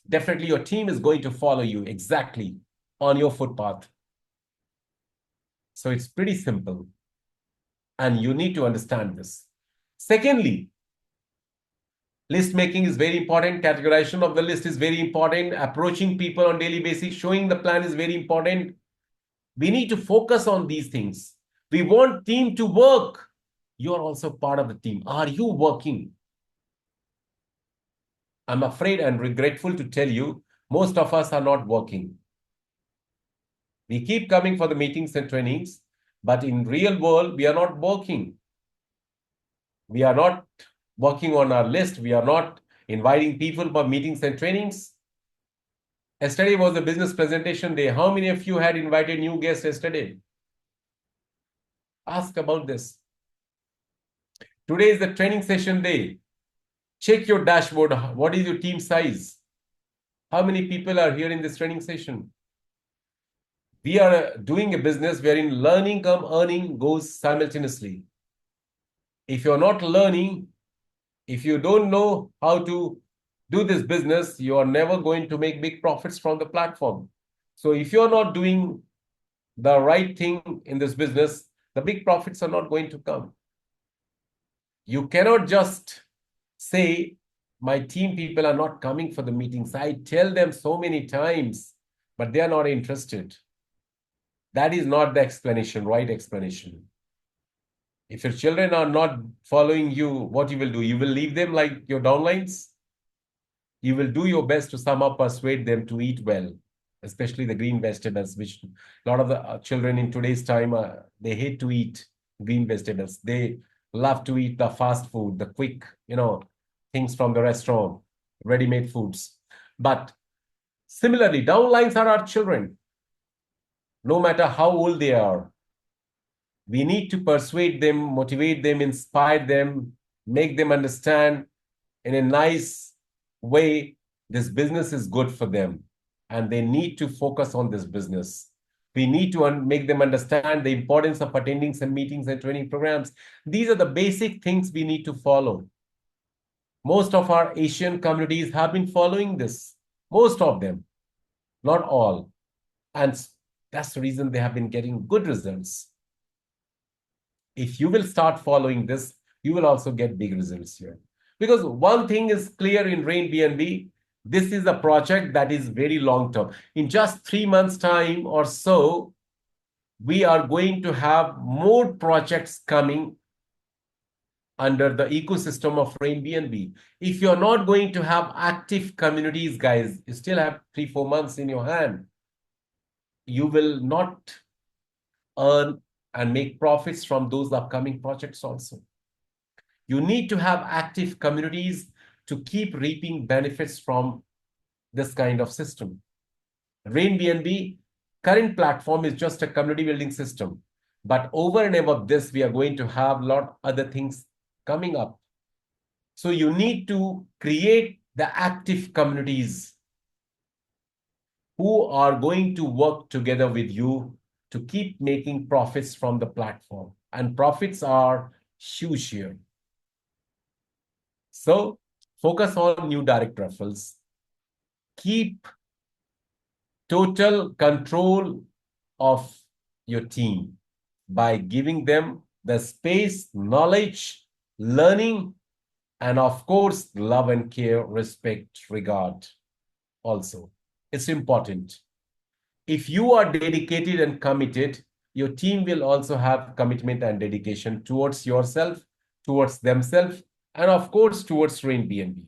definitely your team is going to follow you exactly on your footpath. So it's pretty simple. And you need to understand this. Secondly, list making is very important. Categorization of the list is very important. Approaching people on daily basis, showing the plan is very important. We need to focus on these things. We want team to work. You are also part of the team. Are you working? I'm afraid and regretful to tell you, most of us are not working. We keep coming for the meetings and trainings, but in real world, we are not working. We are not working on our list. We are not inviting people for meetings and trainings. Yesterday was a business presentation day. How many of you had invited new guests yesterday? Ask about this. Today is the training session day. Check your dashboard. What is your team size? How many people are here in this training session? We are doing a business wherein learning come earning goes simultaneously. If you're not learning, if you don't know how to do this business, you are never going to make big profits from the platform. So if you're not doing the right thing in this business, the big profits are not going to come. You cannot just say, my team people are not coming for the meetings. I tell them so many times, but they are not interested. That is not the explanation, right explanation. If your children are not following you, what you will do? You will leave them like your downlines? You will do your best to somehow persuade them to eat well, especially the green vegetables, which a lot of the children in today's time, they hate to eat green vegetables. They love to eat the fast food, the quick, things from the restaurant, ready-made foods. But similarly, downlines are our children, no matter how old they are. We need to persuade them, motivate them, inspire them, make them understand in a nice way this business is good for them and they need to focus on this business. We need to make them understand the importance of attending some meetings and training programs. These are the basic things we need to follow. Most of our Asian communities have been following this. Most of them, not all. And that's the reason they have been getting good results. If you will start following this, you will also get big results here. Because one thing is clear in RainBNB, this is a project that is very long term. In just 3 months' time or so, we are going to have more projects coming under the ecosystem of RainBNB. If you're not going to have active communities, guys, you still have 3-4 months in your hand, you will not earn and make profits from those upcoming projects also. You need to have active communities to keep reaping benefits from this kind of system. RainBNB current platform is just a community building system. But over and above this, we are going to have a lot of other things coming up. So you need to create the active communities who are going to work together with you to keep making profits from the platform. And profits are huge here. So focus on new direct referrals. Keep total control of your team by giving them the space, knowledge, learning, and of course, love and care, respect, regard also. It's important. If you are dedicated and committed, your team will also have commitment and dedication towards yourself, towards themselves, and of course, towards RainBNB.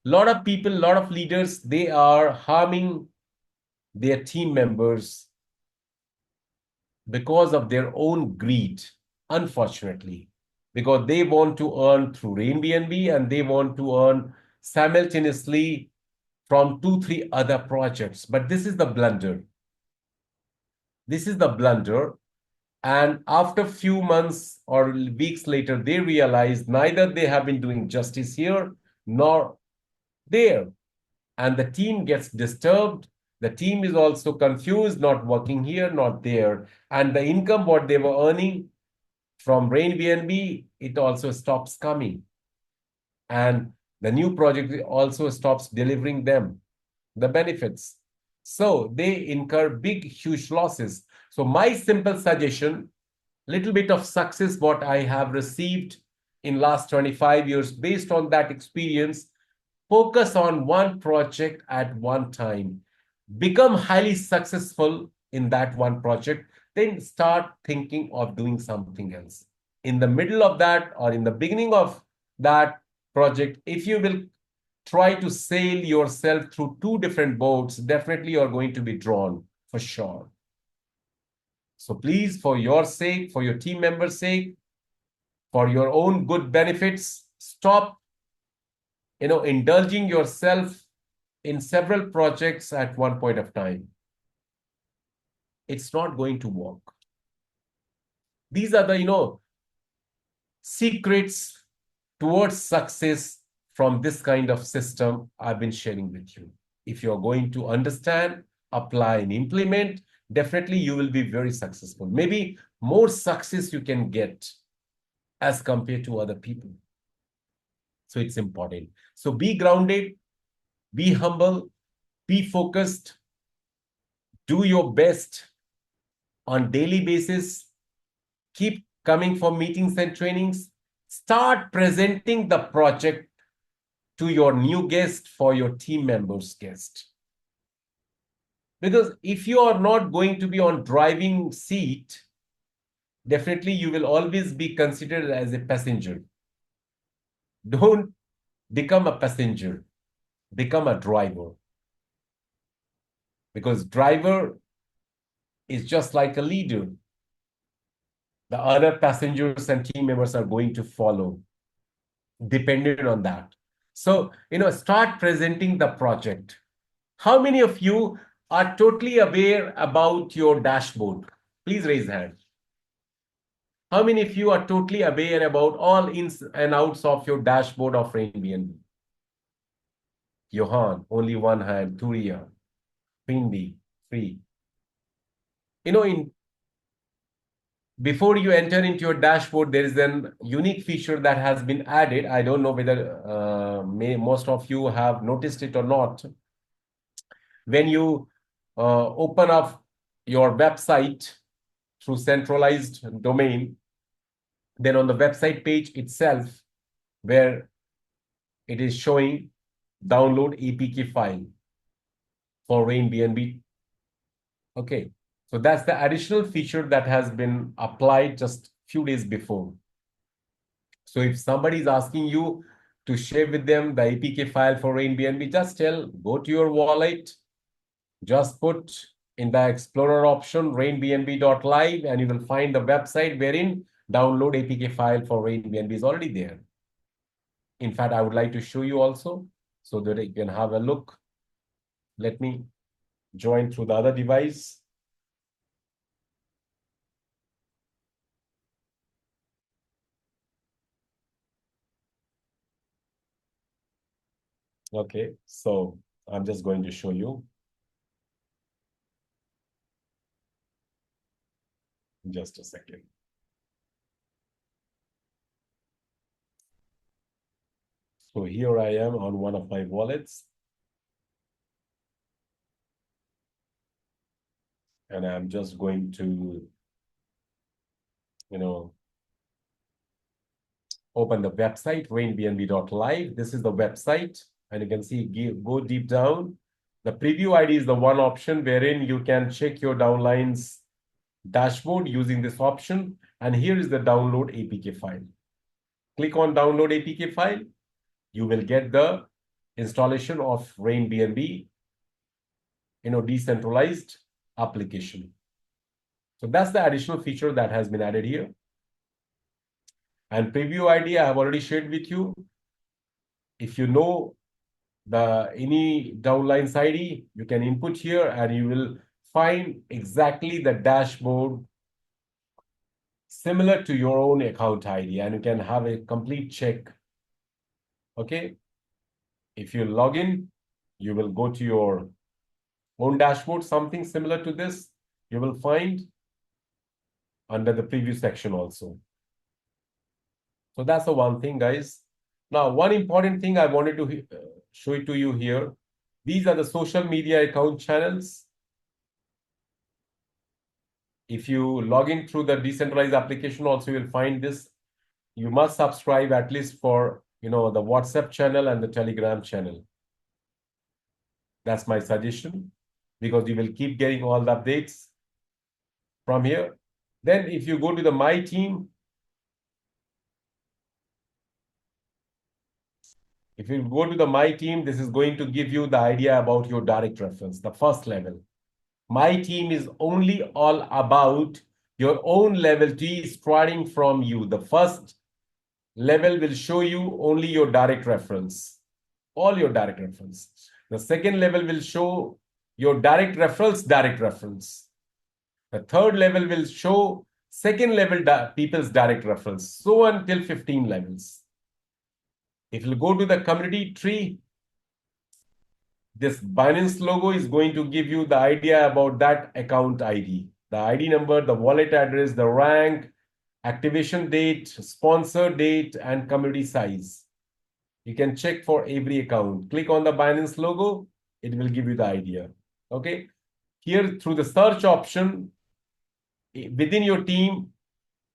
A lot of people, a lot of leaders, they are harming their team members because of their own greed, unfortunately, because they want to earn through RainBNB and they want to earn simultaneously from 2-3 other projects. But this is the blunder. This is the blunder. And after a few months or weeks later, they realize neither they have been doing justice here nor there. And the team gets disturbed. The team is also confused, not working here, not there. And the income, what they were earning from RainBNB, it also stops coming. And the new project also stops delivering them the benefits. So they incur big, huge losses. So my simple suggestion, little bit of success, what I have received in last 25 years, based on that experience, focus on one project at one time. Become highly successful in that one project, then start thinking of doing something else. In the middle of that or in the beginning of that project, if you will try to sail yourself through 2 different boats, definitely you're going to be drawn for sure. So please, for your sake, for your team members' sake, for your own good benefits, stop indulging yourself in several projects at one point of time. It's not going to work. These are the, secrets towards success from this kind of system I've been sharing with you. If you're going to understand, apply and implement, definitely you will be very successful. Maybe more success you can get as compared to other people. So it's important. So be grounded, be humble, be focused, do your best on daily basis, keep coming for meetings and trainings, start presenting the project to your new guest for your team members' guest. Because if you are not going to be on driving seat, definitely you will always be considered as a passenger. Don't become a passenger, become a driver. Because driver is just like a leader. The other passengers and team members are going to follow, dependent on that. So, start presenting the project. How many of you are totally aware about your dashboard? Please raise hand. How many of you are totally aware about all ins and outs of your dashboard of RainBNB? Johan, only one hand. Turia, Pindi, free. Before you enter into your dashboard, there is a unique feature that has been added. I don't know whether most of you have noticed it or not. When you open up your website through centralized domain, then on the website page itself, where it is showing download APK file for RainBNB. Okay, so that's the additional feature that has been applied just few days before. So if somebody is asking you to share with them the APK file for RainBNB, just go to your wallet, just put in the Explorer option rainbnb.live, and you will find the website wherein download APK file for RainBNB is already there. In fact, I would like to show you also so that you can have a look. Let me join through the other device. Okay, so I'm just going to show you. Just a second. So here I am on one of my wallets. And I'm just going to, open the website, rainbnb.live. This is the website. And you can see, go deep down. The preview ID is the one option wherein you can check your downlines dashboard using this option. And here is the download APK file. Click on download APK file. You will get the installation of RainBNB, decentralized application. So that's the additional feature that has been added here. And preview ID I have already shared with you. If you know any downlines ID, you can input here and you will find exactly the dashboard similar to your own account ID, and you can have a complete check. Okay. If you log in, you will go to your own dashboard, something similar to this, you will find under the preview section also. So that's the one thing, guys. Now, one important thing I wanted to show it to you here. These are the social media account channels. If you log in through the decentralized application also, you'll find this. You must subscribe at least for, the WhatsApp channel and the Telegram channel. That's my suggestion, because you will keep getting all the updates from here. Then if you go to the My Team, this is going to give you the idea about your direct reference, the first level. My Team is only all about your own level T starting from you. The first level will show you only your direct reference, all your direct reference. The second level will show your direct reference. The third level will show second level people's direct reference, so until 15 levels. If you go to the community tree, This Binance logo is going to give you the idea about that account ID, the ID number, the wallet address, the rank, activation date, sponsor date, and community size. You can check for every account. Click on the Binance logo, it will give you the idea. Okay. Here, through the search option, within your team,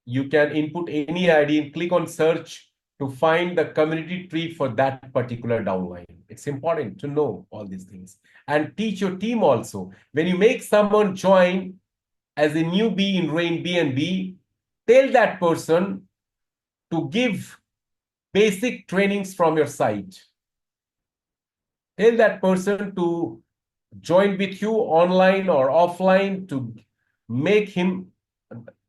you can input any ID and click on search to find the community tree for that particular downline. It's important to know all these things and teach your team also. When you make someone join as a newbie in RainBNB, tell that person to give basic trainings from your site. Tell that person to join with you online or offline to make him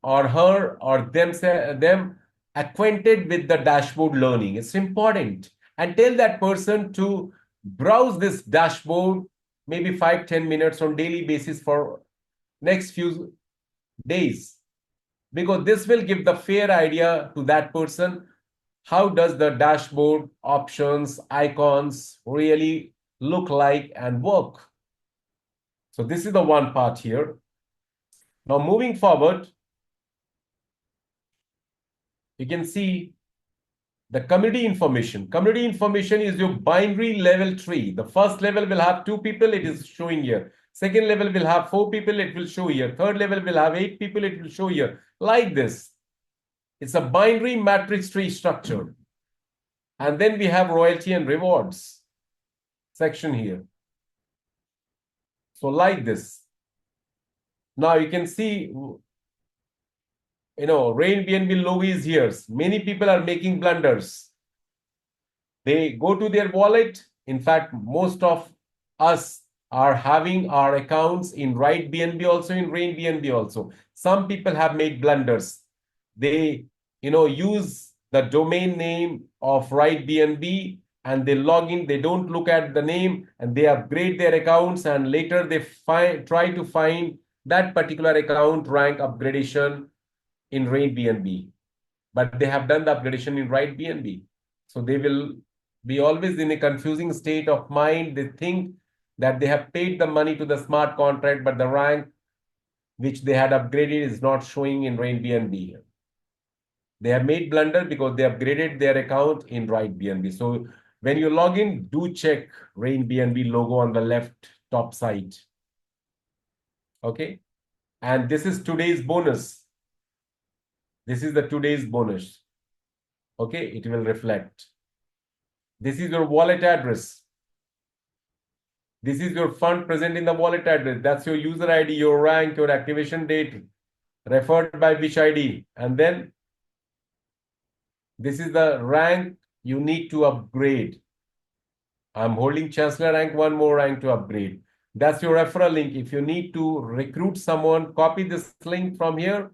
or her or them acquainted with the dashboard learning. It's important. And tell that person to browse this dashboard maybe 5-10 minutes on daily basis for next few days, because this will give the fair idea to that person how does the dashboard options, icons really look like and work. So this is the one part here. Now moving forward, you can see the community information. Community information is your binary level tree. The first level will have 2 people, it is showing here. Second level will have 4 people, it will show here. Third level will have 8 people, it will show here. Like this. It's a binary matrix tree structure. And then we have royalty and rewards section here. So like this. Now you can see, RainBNB logo is here. Many people are making blunders. They go to their wallet. In fact, most of us are having our accounts in RightBNB also, in RainBNB also. Some people have made blunders. They, use the domain name of RightBNB and they log in. They don't look at the name and they upgrade their accounts, and later they try to find that particular account rank upgradation in RainBNB, but they have done the upgradation in RightBNB. So they will be always in a confusing state of mind. They think that they have paid the money to the smart contract, but the rank which they had upgraded is not showing in RainBNB. They have made blunder because they upgraded their account in RightBNB. So when you log in, do check RainBNB logo on the left top side. Okay. And this is today's bonus. This is the today's bonus. Okay. It will reflect. This is your wallet address. This is your fund present in the wallet address. That's your user ID, your rank, your activation date, referred by which ID. And then this is the rank you need to upgrade. I'm holding Chancellor rank, one more rank to upgrade. That's your referral link. If you need to recruit someone, copy this link from here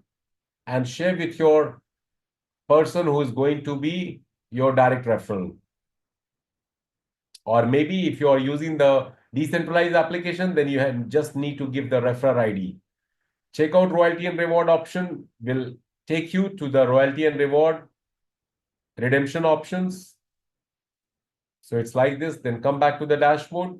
and share with your person who is going to be your direct referral. Or maybe if you are using the decentralized application, then you just need to give the referral ID. Checkout royalty and reward option will take you to the royalty and reward redemption options. So it's like this. Then come back to the dashboard.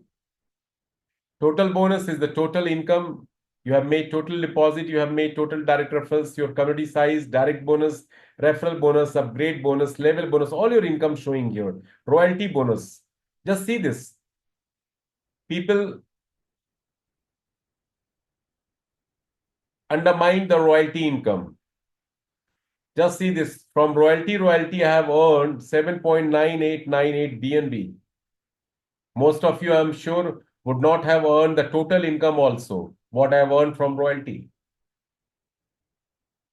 Total bonus is the total income you have made, total deposit you have made, total direct referrals, your community size, direct bonus, referral bonus, upgrade bonus, level bonus, all your income showing here. Royalty bonus. Just see this. People undermine the royalty income. Just see this. From royalty, I have earned 7.9898 BNB. Most of you, I'm sure, would not have earned the total income also, what I have earned from royalty.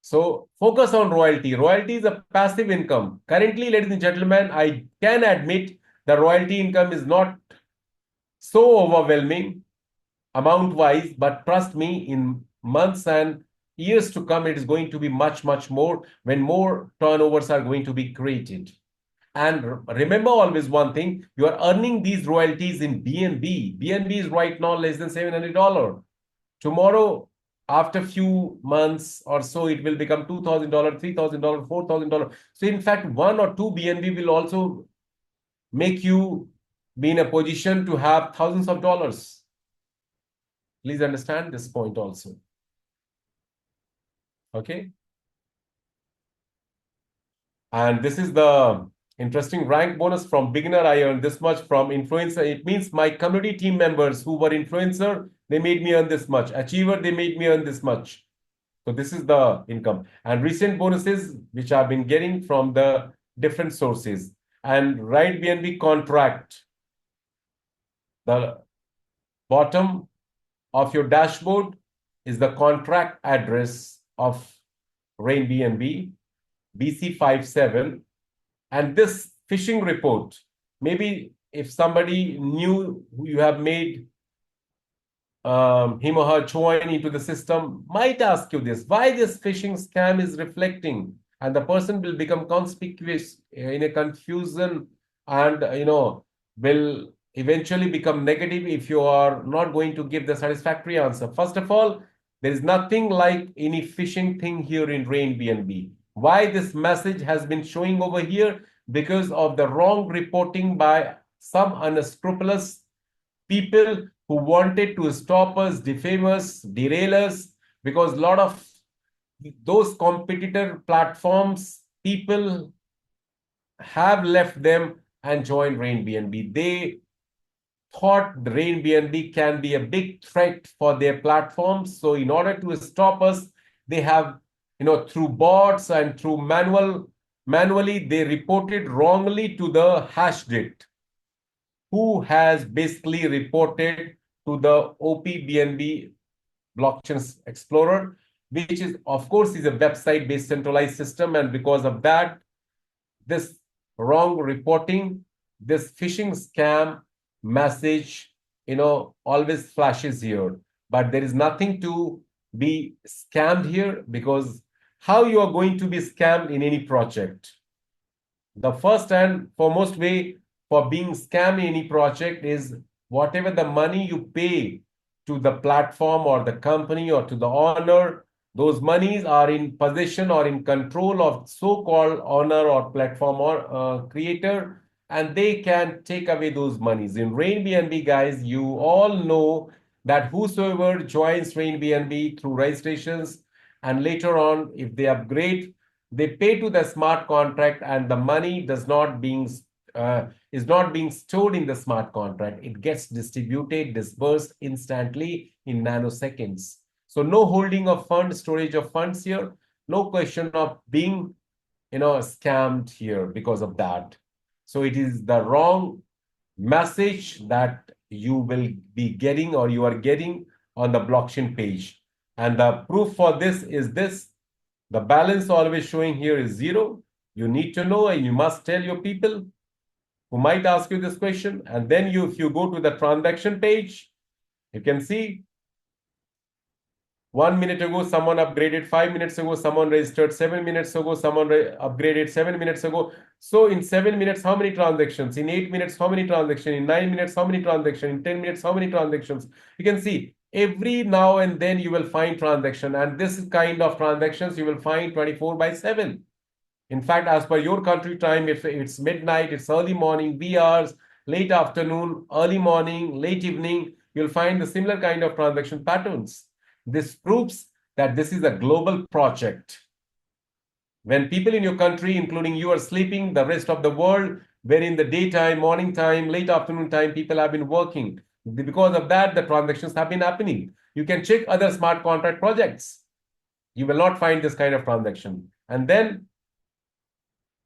So focus on royalty. Royalty is a passive income. Currently, ladies and gentlemen, I can admit the royalty income is not so overwhelming amount-wise, but trust me, in months and years to come, it is going to be much, much more when more turnovers are going to be created. And remember always one thing, you are earning these royalties in BNB. BNB is right now less than $700. Tomorrow, after a few months or so, it will become $2,000, $3,000, $4,000. So in fact, 1 or 2 BNB will also make you be in a position to have thousands of dollars. Please understand this point also. Okay. And this is the interesting rank bonus from beginner. I earned this much from influencer. It means my community team members who were influencer, they made me earn this much. Achiever, they made me earn this much. So this is the income. And recent bonuses, which I've been getting from the different sources. And RainBNB contract. The bottom of your dashboard is the contract address of RainBNB, BC57. And this phishing report, maybe if somebody new who you have made him or her join into the system, might ask you this, why this phishing scam is reflecting, and the person will become conspicuous in a confusion and will eventually become negative if you are not going to give the satisfactory answer. First of all, there is nothing like any phishing thing here in RainBNB. Why this message has been showing over here? Because of the wrong reporting by some unscrupulous people who wanted to stop us, defame us, derail us, because a lot of those competitor platforms, people have left them and joined RainBNB. They thought the RainBNB can be a big threat for their platforms. So in order to stop us, they have, through bots and through manually, they reported wrongly to the Hashdit, who has basically reported to the OPBNB Blockchain Explorer, which is, of course, is a website-based centralized system. And because of that, this wrong reporting, this phishing scam message, always flashes here. But there is nothing to be scammed here, because how you are going to be scammed in any project? The first and foremost way for being scammed in any project is whatever the money you pay to the platform or the company or to the owner, those monies are in possession or in control of so-called owner or platform or creator, and they can take away those monies. In RainBNB, guys, you all know that whosoever joins RainBNB through registrations and later on, if they upgrade, they pay to the smart contract, and the money is not being stored in the smart contract. It gets distributed, disbursed instantly in nanoseconds. So no holding of funds, storage of funds here, no question of being, scammed here because of that. So it is the wrong message that you will be getting or you are getting on the blockchain page. And the proof for this is this. The balance always showing here is 0. You need to know, and you must tell your people who might ask you this question. And then if you go to the transaction page, you can see 1 minute ago, someone upgraded. 5 minutes ago, someone registered. 7 minutes ago, someone upgraded. 7 minutes ago. So in 7 minutes, how many transactions? In 8 minutes, how many transactions? In 9 minutes, how many transactions? In 10 minutes, how many transactions? You can see every now and then you will find transaction. And this kind of transactions you will find 24/7. In fact, as per your country time, if it's midnight, it's early morning, wee hours, late afternoon, early morning, late evening, you'll find the similar kind of transaction patterns. This proves that this is a global project. When people in your country, including you, are sleeping, the rest of the world, where in the daytime, morning time, late afternoon time, people have been working. Because of that, the transactions have been happening. You can check other smart contract projects. You will not find this kind of transaction. And then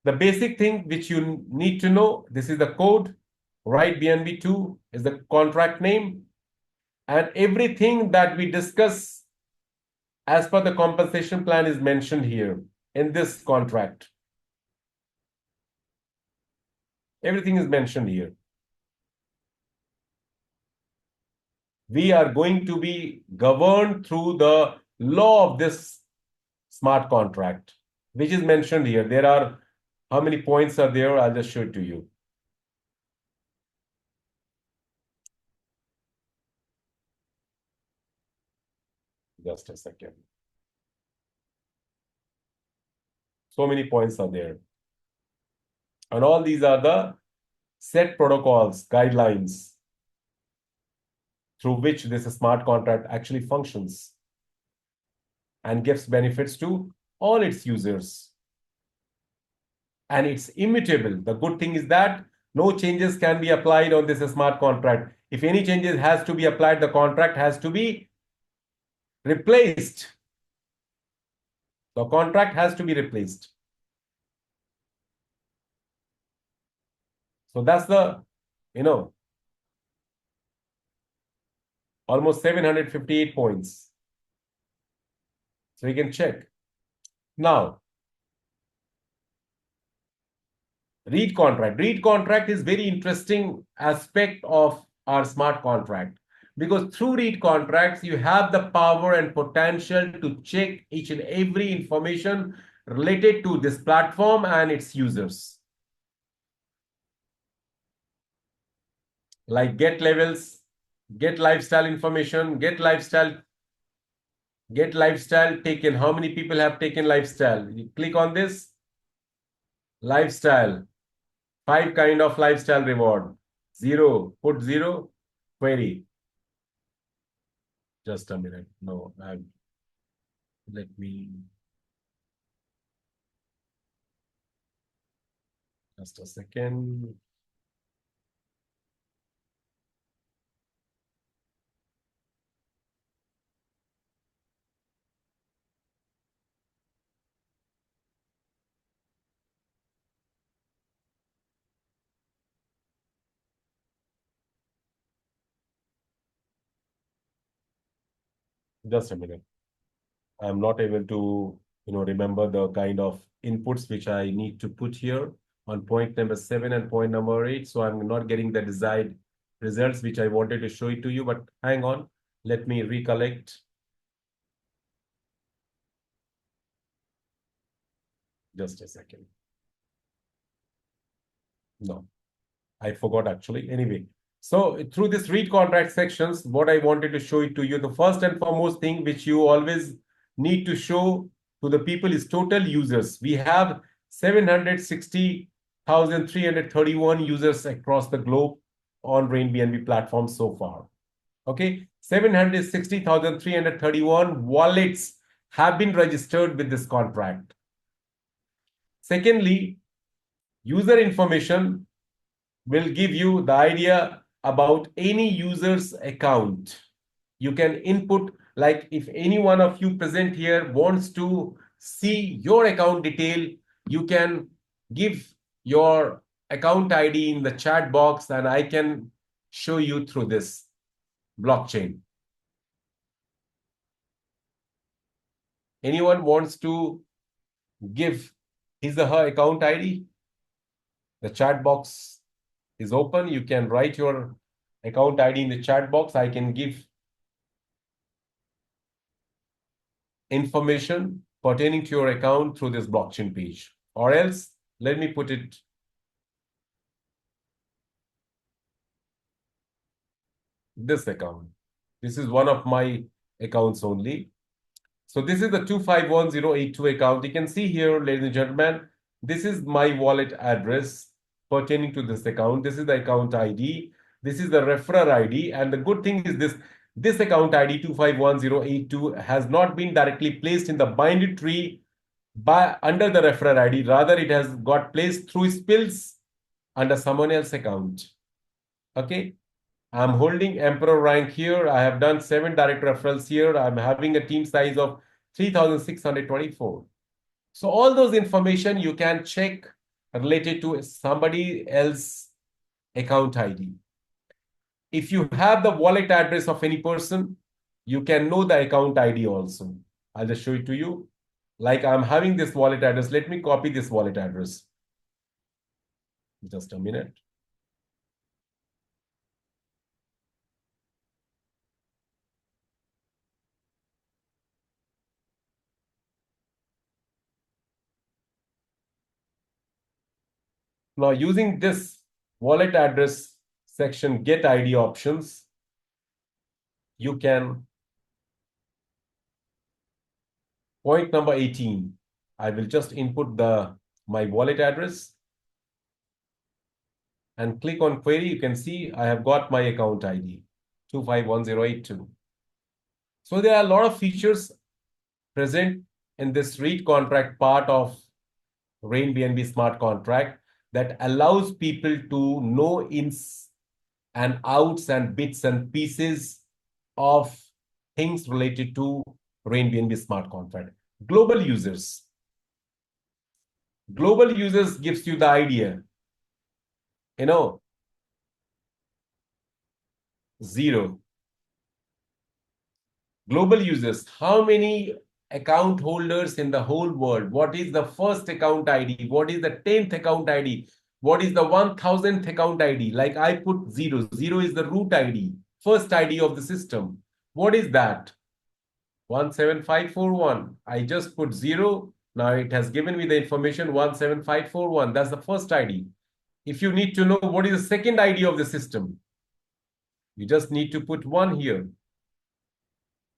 the basic thing which you need to know, this is the code, right? BNB2 is the contract name. And everything that we discuss as per the compensation plan is mentioned here in this contract. Everything is mentioned here. We are going to be governed through the law of this smart contract, which is mentioned here. There are, how many points are there? I'll just show it to you. Just a second. So many points are there. And all these are the set protocols, guidelines through which this smart contract actually functions and gives benefits to all its users. And it's immutable. The good thing is that no changes can be applied on this smart contract. If any changes has to be applied, the contract has to be replaced. The contract has to be replaced. So that's the, almost 758 points. So you can check. Now, read contract. Read contract is very interesting aspect of our smart contract, because through read contracts, you have the power and potential to check each and every information related to this platform and its users. Like get levels, get lifestyle information, get lifestyle taken. How many people have taken lifestyle? You click on this, lifestyle, 5 kind of lifestyle reward. 0, put 0, query. Just a minute. No, let me, just a second. Just a minute. I'm not able to, remember the kind of inputs which I need to put here on point number 7 and point number 8. So I'm not getting the desired results which I wanted to show it to you. But hang on, let me recollect. Just a second. No, I forgot actually. Anyway, so through this read contract sections, what I wanted to show it to you, the first and foremost thing which you always need to show to the people is total users. We have 760,331 users across the globe on RainBNB platform so far. Okay, 760,331 wallets have been registered with this contract. Secondly, user information will give you the idea about any user's account. You can input, like if any one of you present here wants to see your account detail, you can give your account ID in the chat box and I can show you through this blockchain. Anyone wants to give his or her account ID? The chat box is open. You can write your account ID in the chat box. I can give information pertaining to your account through this blockchain page. Or else, let me put it this account. This is one of my accounts only. So this is the 251,082 account. You can see here, ladies and gentlemen, this is my wallet address pertaining to this account. This is the account ID. This is the referrer ID. And the good thing is this account ID 251,082 has not been directly placed in the binary tree under the referrer ID. Rather, it has got placed through spills under someone else's account. Okay. I'm holding Emperor rank here. I have done 7 direct referrals here. I'm having a team size of 3,624. So all those information you can check related to somebody else's account ID. If you have the wallet address of any person, you can know the account ID also. I'll just show it to you. Like I'm having this wallet address. Let me copy this wallet address. Just a minute. Now using this wallet address section, get ID options, you can, point number 18, I will just input my wallet address. and click on query, you can see I have got my account ID 251082. So there are a lot of features present in this read contract part of RainBNB smart contract that allows people to know ins and outs and bits and pieces of things related to RainBNB smart contract. Global users. Global users gives you the idea. 0. Global users, how many account holders in the whole world? What is the first account ID? What is the 10th account ID? What is the 1000th account ID? Like I put 0. 0 is the root ID, first ID of the system. What is that? 17541. I just put 0. Now it has given me the information 17541. That's the first ID. If you need to know what is the second ID of the system, you just need to put 1 here.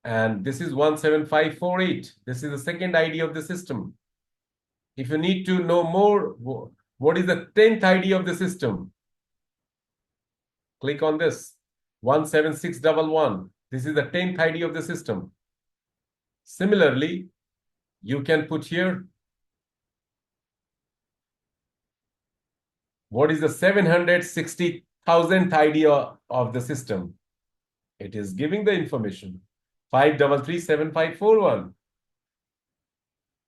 And this is 17548. This is the second ID of the system. If you need to know more, what is the 10th ID of the system? Click on this, 17611. This is the 10th ID of the system. Similarly, you can put here, what is the 760,000th ID of the system? It is giving the information, 5337541.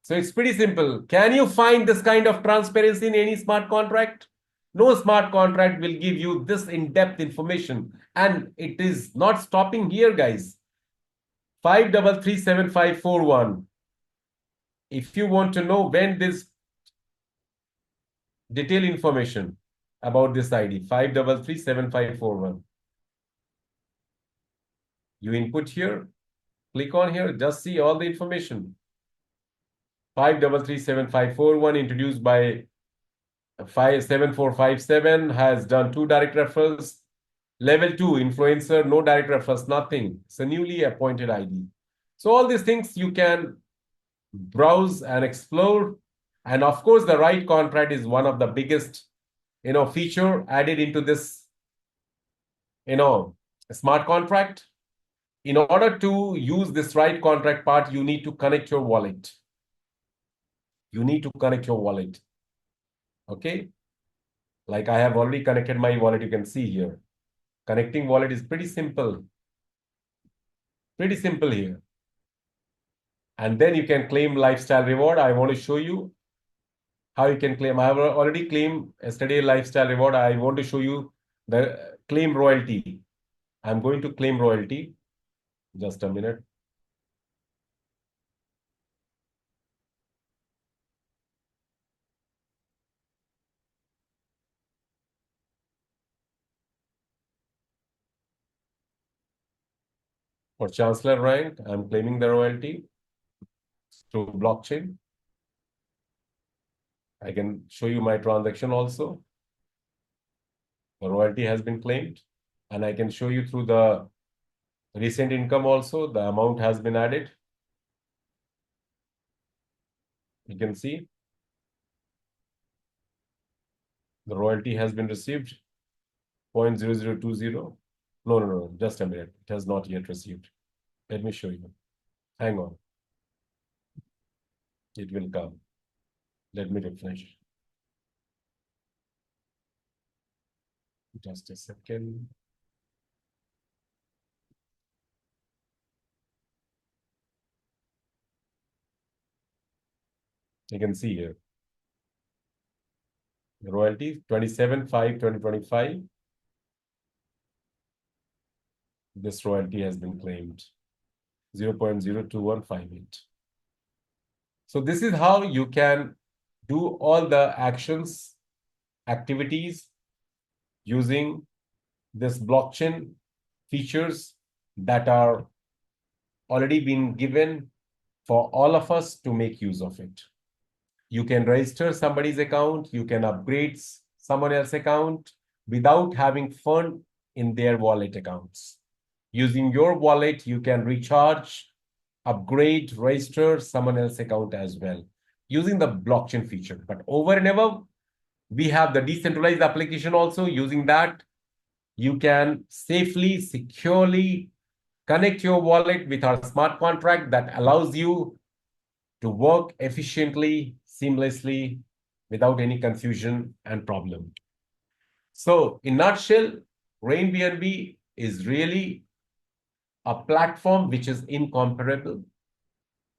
So it's pretty simple. Can you find this kind of transparency in any smart contract? No smart contract will give you this in-depth information. And it is not stopping here, guys. 5337541. If you want to know when this detailed information about this ID, 5337541. You input here, click on here, just see all the information. 5337541 introduced by 57457 has done 2 direct referrals. Level 2 influencer, no direct referrals, nothing. It's a newly appointed ID. So all these things you can browse and explore. And of course, the right contract is one of the biggest, feature added into this, smart contract. In order to use this right contract part, you need to connect your wallet. You need to connect your wallet. Okay. Like I have already connected my wallet. You can see here. Connecting wallet is pretty simple. Pretty simple here. And then you can claim lifestyle reward. I want to show you how you can claim. I have already claimed yesterday lifestyle reward. I want to show you the claim royalty. I'm going to claim royalty. Just a minute. For Chancellor rank, I'm claiming the royalty through blockchain. I can show you my transaction also. The royalty has been claimed. And I can show you through the recent income also. The amount has been added. You can see the royalty has been received 0.0020. No, just a minute. It has not yet received. Let me show you. Hang on. It will come. Let me refresh. Just a second. You can see here. The royalty 27/5/2025. This royalty has been claimed 0.02158. So this is how you can do all the actions, activities using this blockchain features that are already been given for all of us to make use of it. You can register somebody's account, you can upgrade someone else's account without having fund in their wallet accounts. Using your wallet, you can recharge, upgrade, register someone else's account as well, using the blockchain feature. But over and above, We have the decentralized application also. Using that, you can safely, securely connect your wallet with our smart contract that allows you to work efficiently, seamlessly, without any confusion and problem. So, in nutshell, RainBNB is really a platform which is incomparable,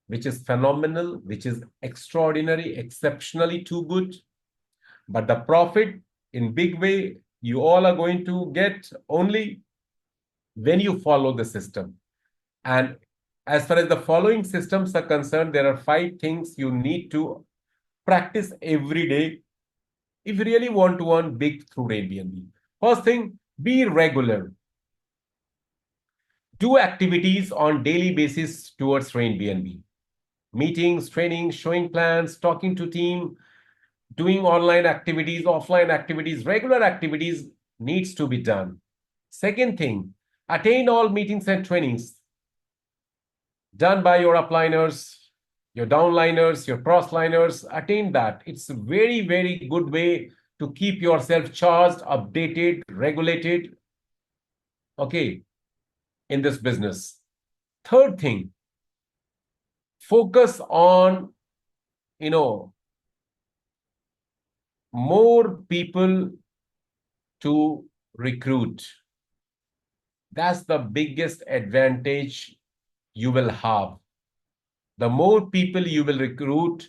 which is phenomenal, which is extraordinary, exceptionally too good. But the profit in big way, you all are going to get only when you follow the system. And as far as the following systems are concerned, there are 5 things you need to practice every day if you really want to earn big through RainBNB. First thing, be regular. Do activities on daily basis towards RainBNB. Meetings, training, showing plans, talking to team, doing online activities, offline activities, regular activities needs to be done. Second thing, attend all meetings and trainings done by your upliners, your downliners, your crossliners. Attend that. It's a very, very good way to keep yourself charged, updated, regulated, okay, in this business. Third thing, focus on, more people to recruit. That's the biggest advantage you will have. The more people you will recruit,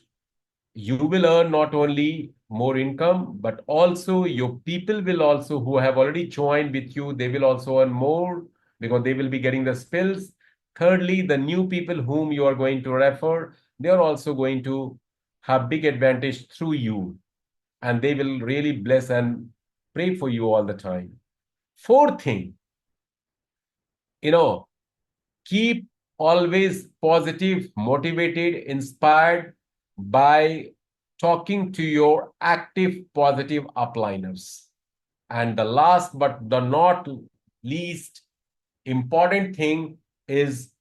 you will earn not only more income, but also your people will also, who have already joined with you, they will also earn more because they will be getting the skills. Thirdly, the new people whom you are going to refer, they are also going to have big advantage through you, and they will really bless and pray for you all the time. Fourth thing, keep always positive, motivated, inspired by talking to your active, positive upliners. And the last but the not least important thing is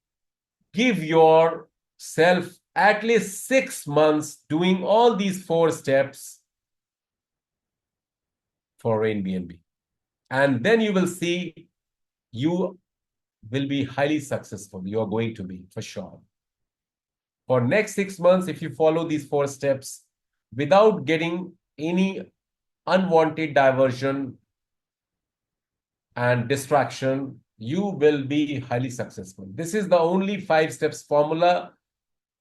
give yourself at least 6 months doing all these 4 steps for RainBNB. And then you will see you will be highly successful. You are going to be, for sure. For next 6 months, if you follow these 4 steps without getting any unwanted diversion and distraction, you will be highly successful. This is the only 5 steps formula.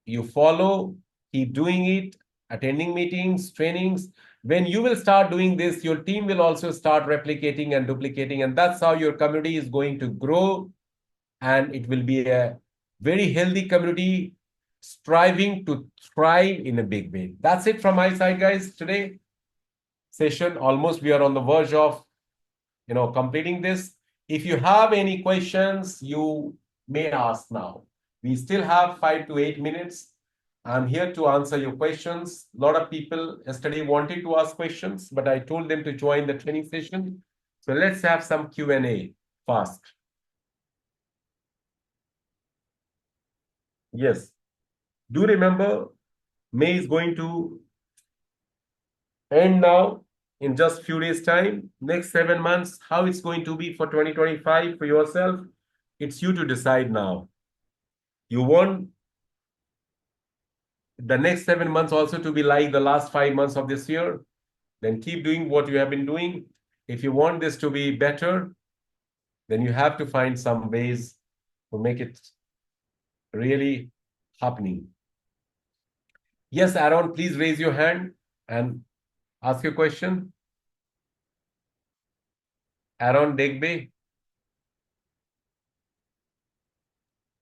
You follow, keep doing it, attending meetings, trainings. When you will start doing this, your team will also start replicating and duplicating, and that's how your community is going to grow, and it will be a very healthy community striving to thrive in a big way. That's it from my side, guys. Today session, almost we are on the verge of completing this. If you have any questions, you may ask now. We still have 5 to 8 minutes. I'm here to answer your questions. A lot of people yesterday wanted to ask questions, but I told them to join the training session. So let's have some Q&A fast. Yes. Do remember, May is going to end now in just few days' time. Next 7 months, how it's going to be for 2025 for yourself, it's you to decide now. You want the next 7 months also to be like the last 5 months of this year, then keep doing what you have been doing. If you want this to be better, then you have to find some ways to make it really happening. Yes, Aaron, please raise your hand and ask your question. Aaron Degbe.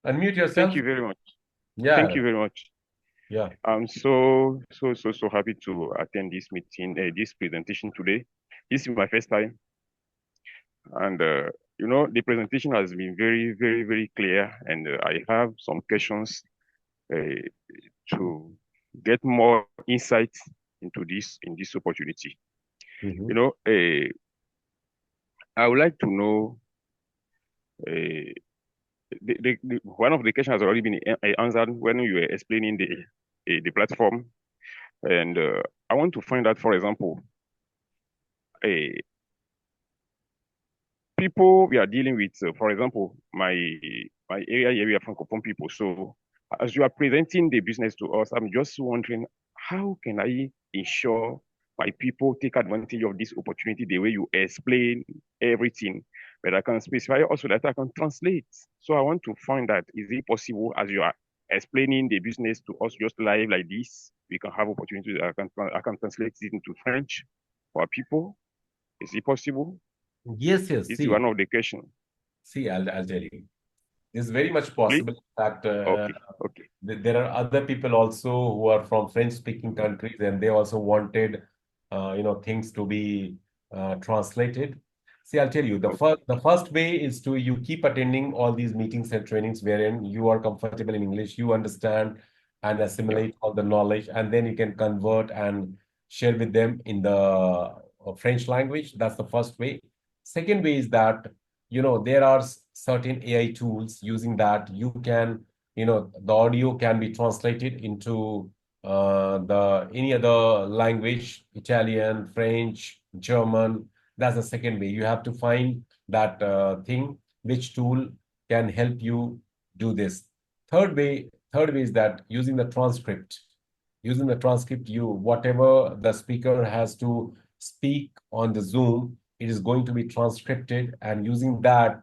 Unmute yourself. Thank you very much. Yeah. Thank you very much. Yeah. I'm so happy to attend this meeting, this presentation today. This is my first time. And, the presentation has been very, very, very clear. And I have some questions to get more insight into this, in this opportunity. Mm-hmm. I would like to know, one of the questions has already been answered when you were explaining the platform. And I want to find out, for example, people we are dealing with, for example, my area here, we are Francophone people. So as you are presenting the business to us, I'm just wondering, how can I ensure my people take advantage of this opportunity the way you explain everything? But I can specify also that I can translate. So I want to find that, is it possible as you are explaining the business to us just live like this, we can have opportunity, I can translate it into French for our people? Is it possible? Yes, This is see, one of the questions. I'll tell you. It's very much Please? possible. In fact, Okay, okay. there are other people also who are from French-speaking countries, and they also wanted, things to be translated. See, I'll tell you, the first way is to you keep attending all these meetings and trainings wherein you are comfortable in English, you understand and Yeah. assimilate all the knowledge, and then you can convert and share with them in the French language. That's the first way. Second way is that there are certain AI tools using that you can, the audio can be translated into the any other language, Italian, French, German. That's the second way. You have to find that thing, which tool can help you do this. Third way is that using the transcript. Using the transcript, whatever the speaker has to speak on the Zoom, it is going to be transcribed, and using that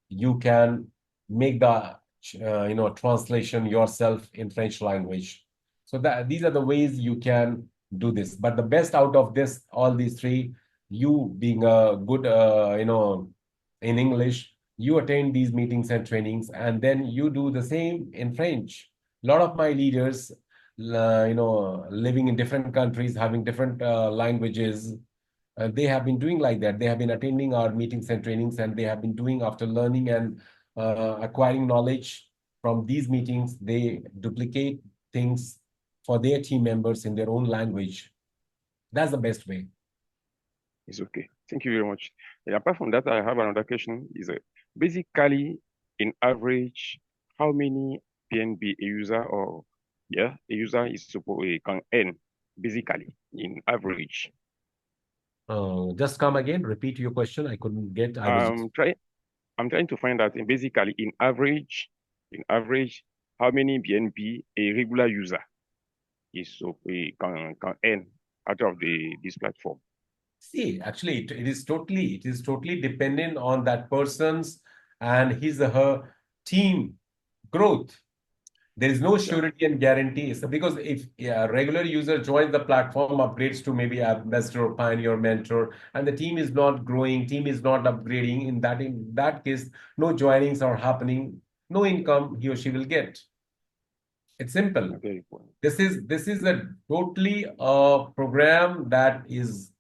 you can make the translation yourself in French language. So that these are the ways you can do this. But the best out of this, all these three, you being a good in English, you attend these meetings and trainings, and then you do the same in French. A lot of my leaders, living in different countries, having different languages, they have been doing like that. They have been attending our meetings and trainings, and they have been doing, after learning and acquiring knowledge from these meetings, they duplicate things for their team members in their own language. That's the best way. It's okay. Thank you very much. And apart from that, I have another question. Is basically, in average, how many PNB a user is supposed can earn basically in average? Just come again. Repeat your question. I couldn't get. I'm trying to find out basically in average, how many BNB a regular user is can earn out of this platform. See, actually, it is totally dependent on that person's and his or her team growth. There is no surety and guarantee. So because if a regular user joins the platform, upgrades to maybe ambassador, pioneer, mentor, and the team is not growing, team is not upgrading, in that case, no joinings are happening, no income he or she will get. It's simple. Okay. This is a totally program that is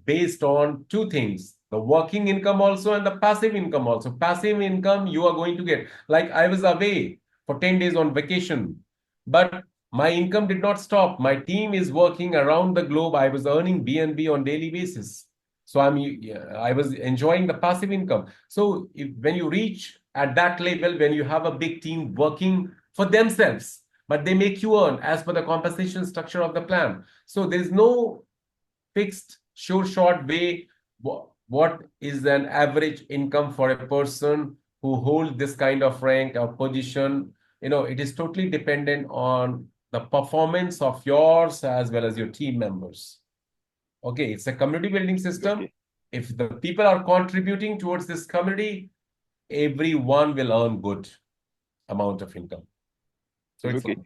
based on two things: the working income also and the passive income also. Passive income you are going to get. Like I was away for 10 days on vacation, but my income did not stop. My team is working around the globe. I was earning BNB on daily basis. So I was enjoying the passive income. So when you reach at that level, when you have a big team working for themselves, but they make you earn as per the compensation structure of the plan. So there's no fixed short way. What is an average income for a person who holds this kind of rank or position? It is totally dependent on the performance of yours as well as your team members. Okay, it's a community building system. Okay. If the people are contributing towards this community, everyone will earn good amount of income. So it's okay.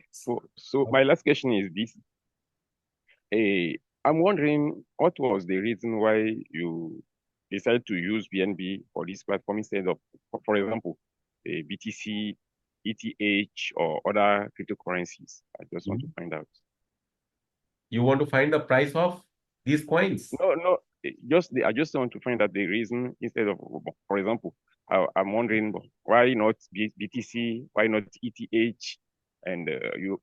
So my last question is this. I'm wondering what was the reason why you decided to use BNB for this platform instead of, for example, BTC, ETH, or other cryptocurrencies? I just want to find out. You want to find the price of these coins? No. I just want to find out the reason instead of, for example, I'm wondering why not BTC, why not ETH, and you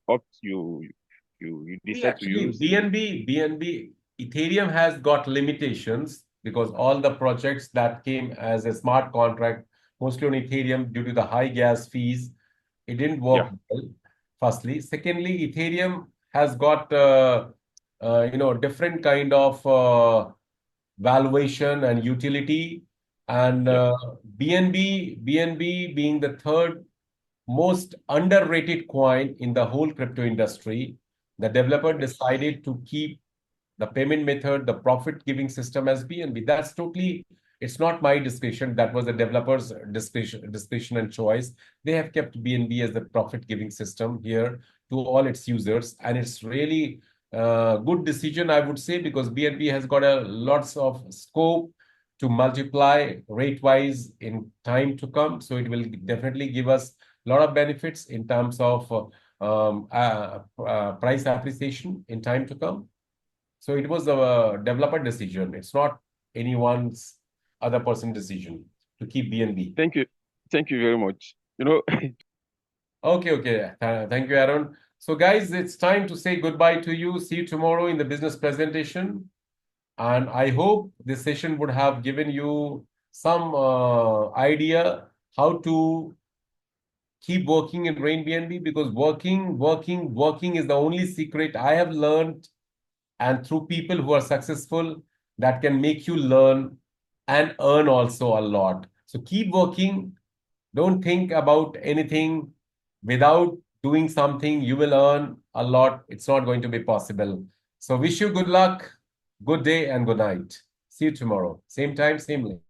decide to use BNB. Ethereum has got limitations because all the projects that came as a smart contract, mostly on Ethereum, due to the high gas fees, it didn't work well. Firstly, secondly, Ethereum has got different kind of valuation and utility. And BNB being the third most underrated coin in the whole crypto industry, the developer decided to keep the payment method, the profit-giving system as BNB. That's totally, it's not my discretion. That was the developer's discretion and choice. They have kept BNB as the profit-giving system here to all its users. And it's really a good decision, I would say, because BNB has got a lots of scope to multiply rate-wise in time to come. So it will definitely give us a lot of benefits in terms of price appreciation in time to come. So it was a developer decision. It's not anyone's other person decision to keep BNB. Thank you. Thank you very much. You know, Okay. Thank you, Aaron. So guys, it's time to say goodbye to you. See you tomorrow in the business presentation. And I hope this session would have given you some idea how to keep working in RainBNB, because working is the only secret I have learned, and through people who are successful, that can make you learn and earn also a lot. So keep working. Don't think about anything. Without doing something, you will earn a lot. It's not going to be possible. So wish you good luck, good day, and good night. See you tomorrow. Same time, same link.